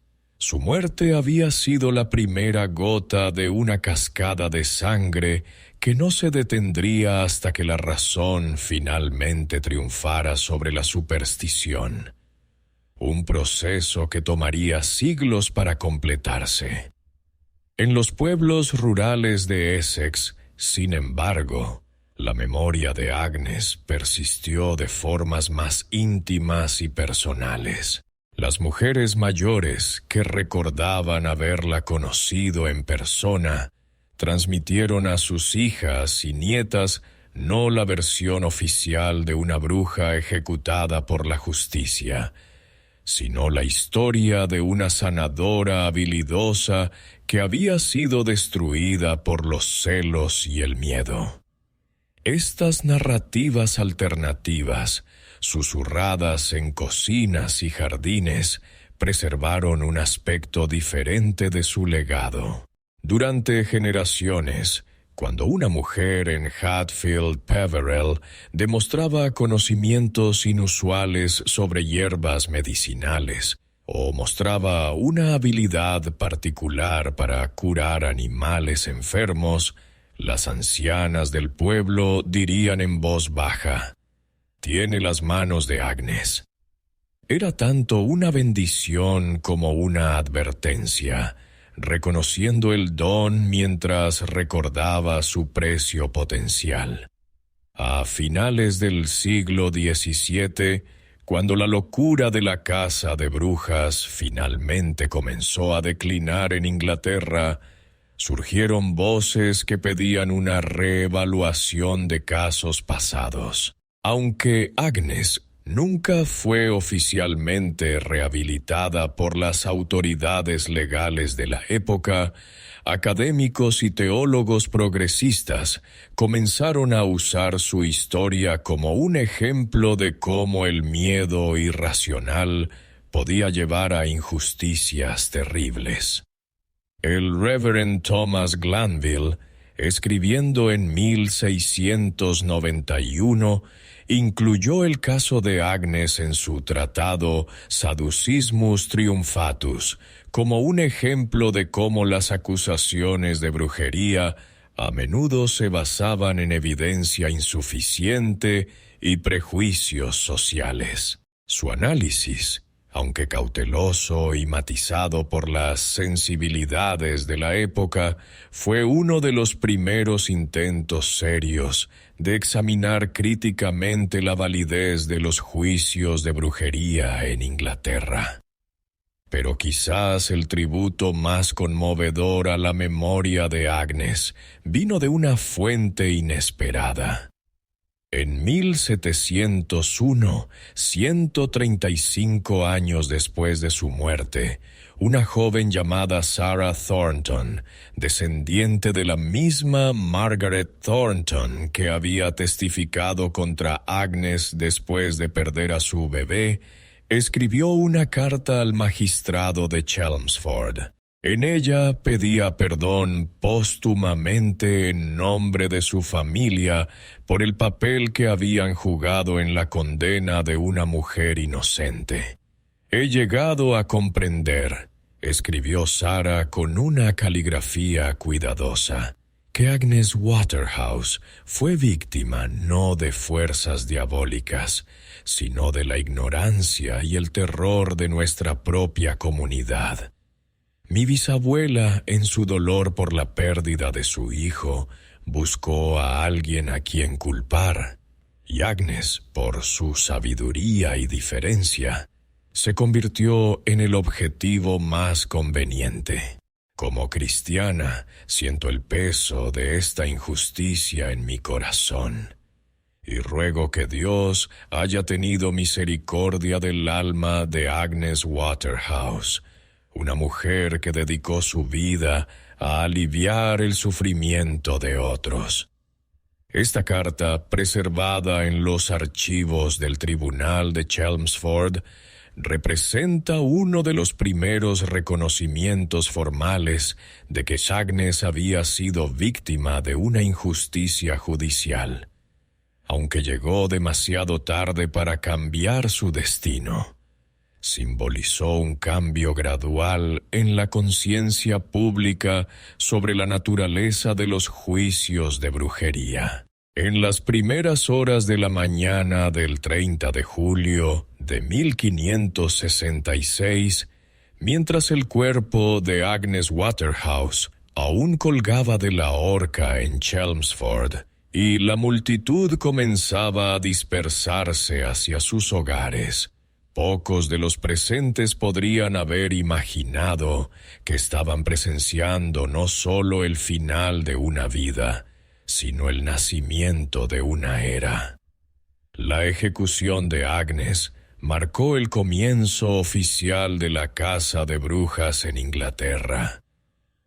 A: Su muerte había sido la primera gota de una cascada de sangre que no se detendría hasta que la razón finalmente triunfara sobre la superstición. Un proceso que tomaría siglos para completarse. En los pueblos rurales de Essex, sin embargo, la memoria de Agnes persistió de formas más íntimas y personales. Las mujeres mayores que recordaban haberla conocido en persona transmitieron a sus hijas y nietas no la versión oficial de una bruja ejecutada por la justicia, sino la historia de una sanadora habilidosa que había sido destruida por los celos y el miedo. Estas narrativas alternativas, susurradas en cocinas y jardines, preservaron un aspecto diferente de su legado. Durante generaciones, cuando una mujer en Hatfield, Peverell, demostraba conocimientos inusuales sobre hierbas medicinales, o mostraba una habilidad particular para curar animales enfermos, las ancianas del pueblo dirían en voz baja: «Tiene las manos de Agnes». Era tanto una bendición como una advertencia, reconociendo el don mientras recordaba su precio potencial. A finales del siglo XVII, cuando la locura de la caza de brujas finalmente comenzó a declinar en Inglaterra, surgieron voces que pedían una reevaluación de casos pasados. Aunque Agnes nunca fue oficialmente rehabilitada por las autoridades legales de la época, académicos y teólogos progresistas comenzaron a usar su historia como un ejemplo de cómo el miedo irracional podía llevar a injusticias terribles. El Reverend Thomas Glanville, escribiendo en 1691, incluyó el caso de Agnes en su tratado Sadducismus Triumphatus, como un ejemplo de cómo las acusaciones de brujería a menudo se basaban en evidencia insuficiente y prejuicios sociales. Su análisis, aunque cauteloso y matizado por las sensibilidades de la época, fue uno de los primeros intentos serios de examinar críticamente la validez de los juicios de brujería en Inglaterra. Pero quizás el tributo más conmovedor a la memoria de Agnes vino de una fuente inesperada. En 1701, 135 años después de su muerte, una joven llamada Sarah Thornton, descendiente de la misma Margaret Thornton que había testificado contra Agnes después de perder a su bebé, escribió una carta al magistrado de Chelmsford. En ella pedía perdón póstumamente en nombre de su familia por el papel que habían jugado en la condena de una mujer inocente. «He llegado a comprender», escribió Sarah con una caligrafía cuidadosa, que Agnes Waterhouse fue víctima no de fuerzas diabólicas, sino de la ignorancia y el terror de nuestra propia comunidad. Mi bisabuela, en su dolor por la pérdida de su hijo, buscó a alguien a quien culpar, y Agnes, por su sabiduría y diferencia, se convirtió en el objetivo más conveniente. Como cristiana, siento el peso de esta injusticia en mi corazón, y ruego que Dios haya tenido misericordia del alma de Agnes Waterhouse, una mujer que dedicó su vida a aliviar el sufrimiento de otros. Esta carta, preservada en los archivos del Tribunal de Chelmsford, representa uno de los primeros reconocimientos formales de que Agnes había sido víctima de una injusticia judicial, aunque llegó demasiado tarde para cambiar su destino. Simbolizó un cambio gradual en la conciencia pública sobre la naturaleza de los juicios de brujería. En las primeras horas de la mañana del 30 de julio de 1566, mientras el cuerpo de Agnes Waterhouse aún colgaba de la horca en Chelmsford y la multitud comenzaba a dispersarse hacia sus hogares, pocos de los presentes podrían haber imaginado que estaban presenciando no solo el final de una vida, sino el nacimiento de una era. La ejecución de Agnes marcó el comienzo oficial de la caza de brujas en Inglaterra,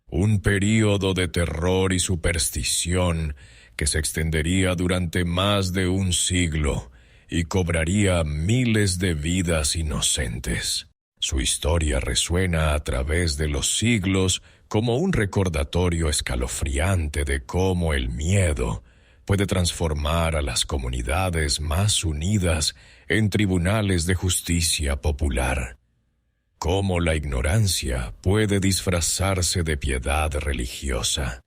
A: un período de terror y superstición que se extendería durante más de un siglo y cobraría miles de vidas inocentes. Su historia resuena a través de los siglos como un recordatorio escalofriante de cómo el miedo puede transformar a las comunidades más unidas en tribunales de justicia popular, cómo la ignorancia puede disfrazarse de piedad religiosa,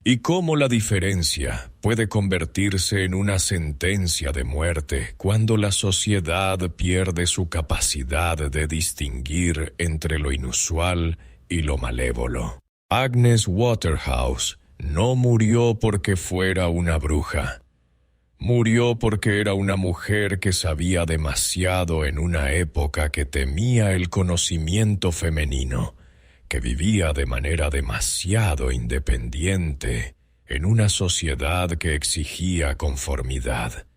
A: y cómo la diferencia puede convertirse en una sentencia de muerte cuando la sociedad pierde su capacidad de distinguir entre lo inusual y lo malévolo. Agnes Waterhouse no murió porque fuera una bruja. Murió porque era una mujer que sabía demasiado en una época que temía el conocimiento femenino, que vivía de manera demasiado independiente en una sociedad que exigía conformidad,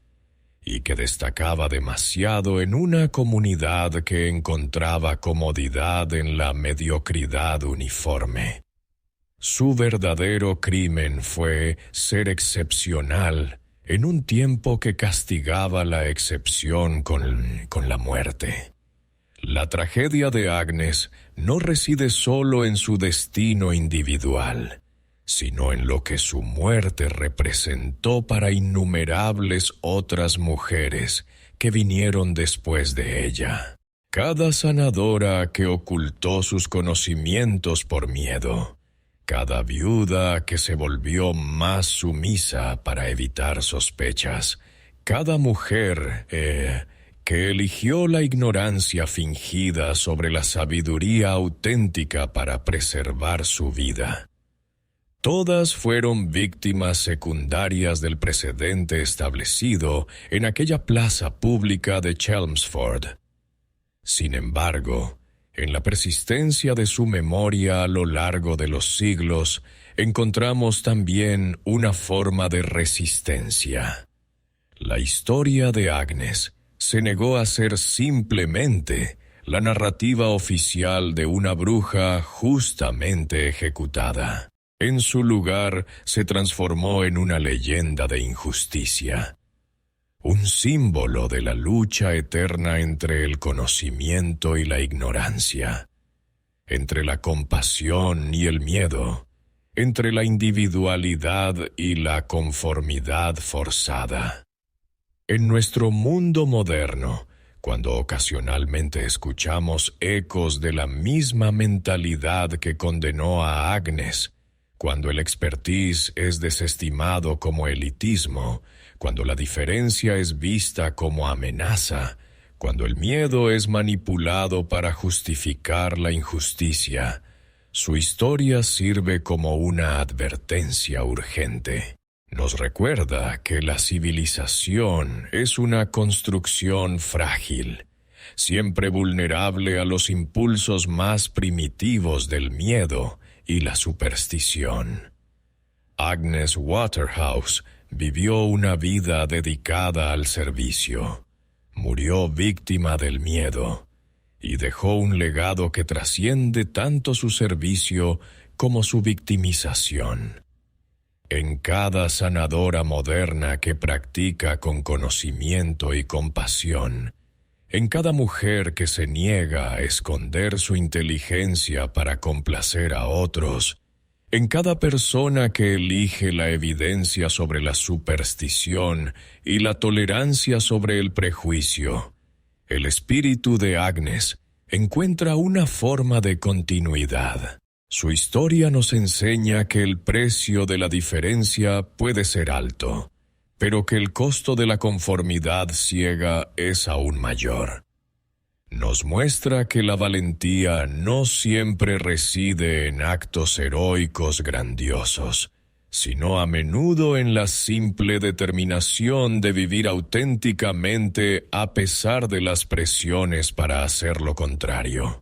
A: y que destacaba demasiado en una comunidad que encontraba comodidad en la mediocridad uniforme. Su verdadero crimen fue ser excepcional en un tiempo que castigaba la excepción con la muerte. La tragedia de Agnes no reside solo en su destino individual, sino en lo que su muerte representó para innumerables otras mujeres que vinieron después de ella. Cada sanadora que ocultó sus conocimientos por miedo, cada viuda que se volvió más sumisa para evitar sospechas, cada mujer que eligió la ignorancia fingida sobre la sabiduría auténtica para preservar su vida. Todas fueron víctimas secundarias del precedente establecido en aquella plaza pública de Chelmsford. Sin embargo, en la persistencia de su memoria a lo largo de los siglos, encontramos también una forma de resistencia. La historia de Agnes se negó a ser simplemente la narrativa oficial de una bruja justamente ejecutada. En su lugar se transformó en una leyenda de injusticia, un símbolo de la lucha eterna entre el conocimiento y la ignorancia, entre la compasión y el miedo, entre la individualidad y la conformidad forzada. En nuestro mundo moderno, cuando ocasionalmente escuchamos ecos de la misma mentalidad que condenó a Agnes, cuando el expertise es desestimado como elitismo, cuando la diferencia es vista como amenaza, cuando el miedo es manipulado para justificar la injusticia, su historia sirve como una advertencia urgente. Nos recuerda que la civilización es una construcción frágil, siempre vulnerable a los impulsos más primitivos del miedo y la superstición. Agnes Waterhouse vivió una vida dedicada al servicio, murió víctima del miedo y dejó un legado que trasciende tanto su servicio como su victimización. En cada sanadora moderna que practica con conocimiento y compasión, en cada mujer que se niega a esconder su inteligencia para complacer a otros, en cada persona que elige la evidencia sobre la superstición y la tolerancia sobre el prejuicio, el espíritu de Agnes encuentra una forma de continuidad. Su historia nos enseña que el precio de la diferencia puede ser alto, pero que el costo de la conformidad ciega es aún mayor. Nos muestra que la valentía no siempre reside en actos heroicos grandiosos, sino a menudo en la simple determinación de vivir auténticamente a pesar de las presiones para hacer lo contrario.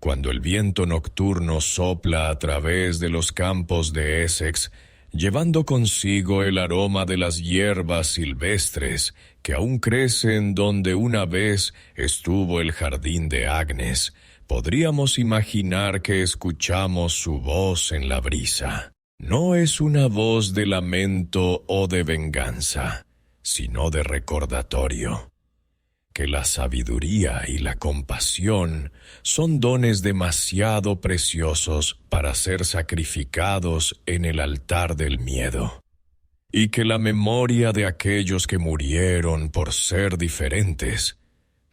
A: Cuando el viento nocturno sopla a través de los campos de Essex, llevando consigo el aroma de las hierbas silvestres que aún crecen donde una vez estuvo el jardín de Agnes, podríamos imaginar que escuchamos su voz en la brisa. No es una voz de lamento o de venganza, sino de recordatorio. Que la sabiduría y la compasión son dones demasiado preciosos para ser sacrificados en el altar del miedo, y que la memoria de aquellos que murieron por ser diferentes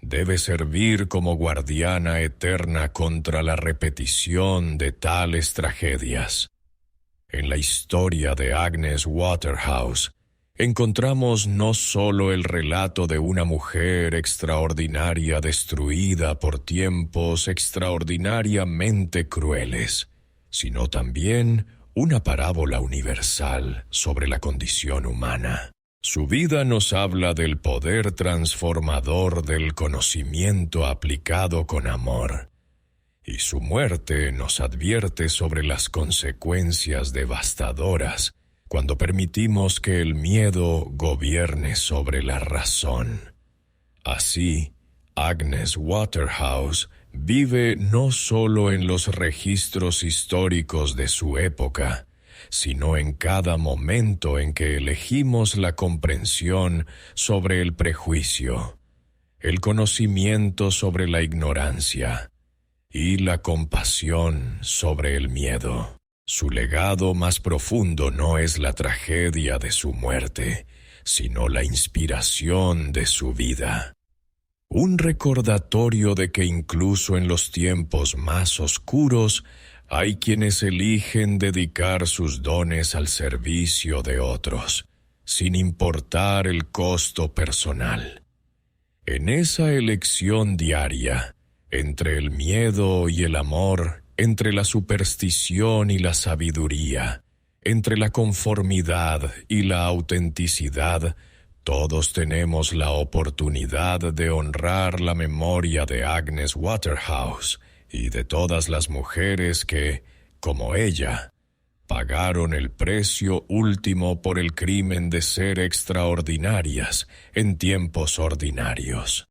A: debe servir como guardiana eterna contra la repetición de tales tragedias. En la historia de Agnes Waterhouse, encontramos no solo el relato de una mujer extraordinaria destruida por tiempos extraordinariamente crueles, sino también una parábola universal sobre la condición humana. Su vida nos habla del poder transformador del conocimiento aplicado con amor, y su muerte nos advierte sobre las consecuencias devastadoras cuando permitimos que el miedo gobierne sobre la razón. Así, Agnes Waterhouse vive no solo en los registros históricos de su época, sino en cada momento en que elegimos la comprensión sobre el prejuicio, el conocimiento sobre la ignorancia y la compasión sobre el miedo. Su legado más profundo no es la tragedia de su muerte, sino la inspiración de su vida. Un recordatorio de que incluso en los tiempos más oscuros hay quienes eligen dedicar sus dones al servicio de otros, sin importar el costo personal. En esa elección diaria, entre el miedo y el amor, entre la superstición y la sabiduría, entre la conformidad y la autenticidad, todos tenemos la oportunidad de honrar la memoria de Agnes Waterhouse y de todas las mujeres que, como ella, pagaron el precio último por el crimen de ser extraordinarias en tiempos ordinarios.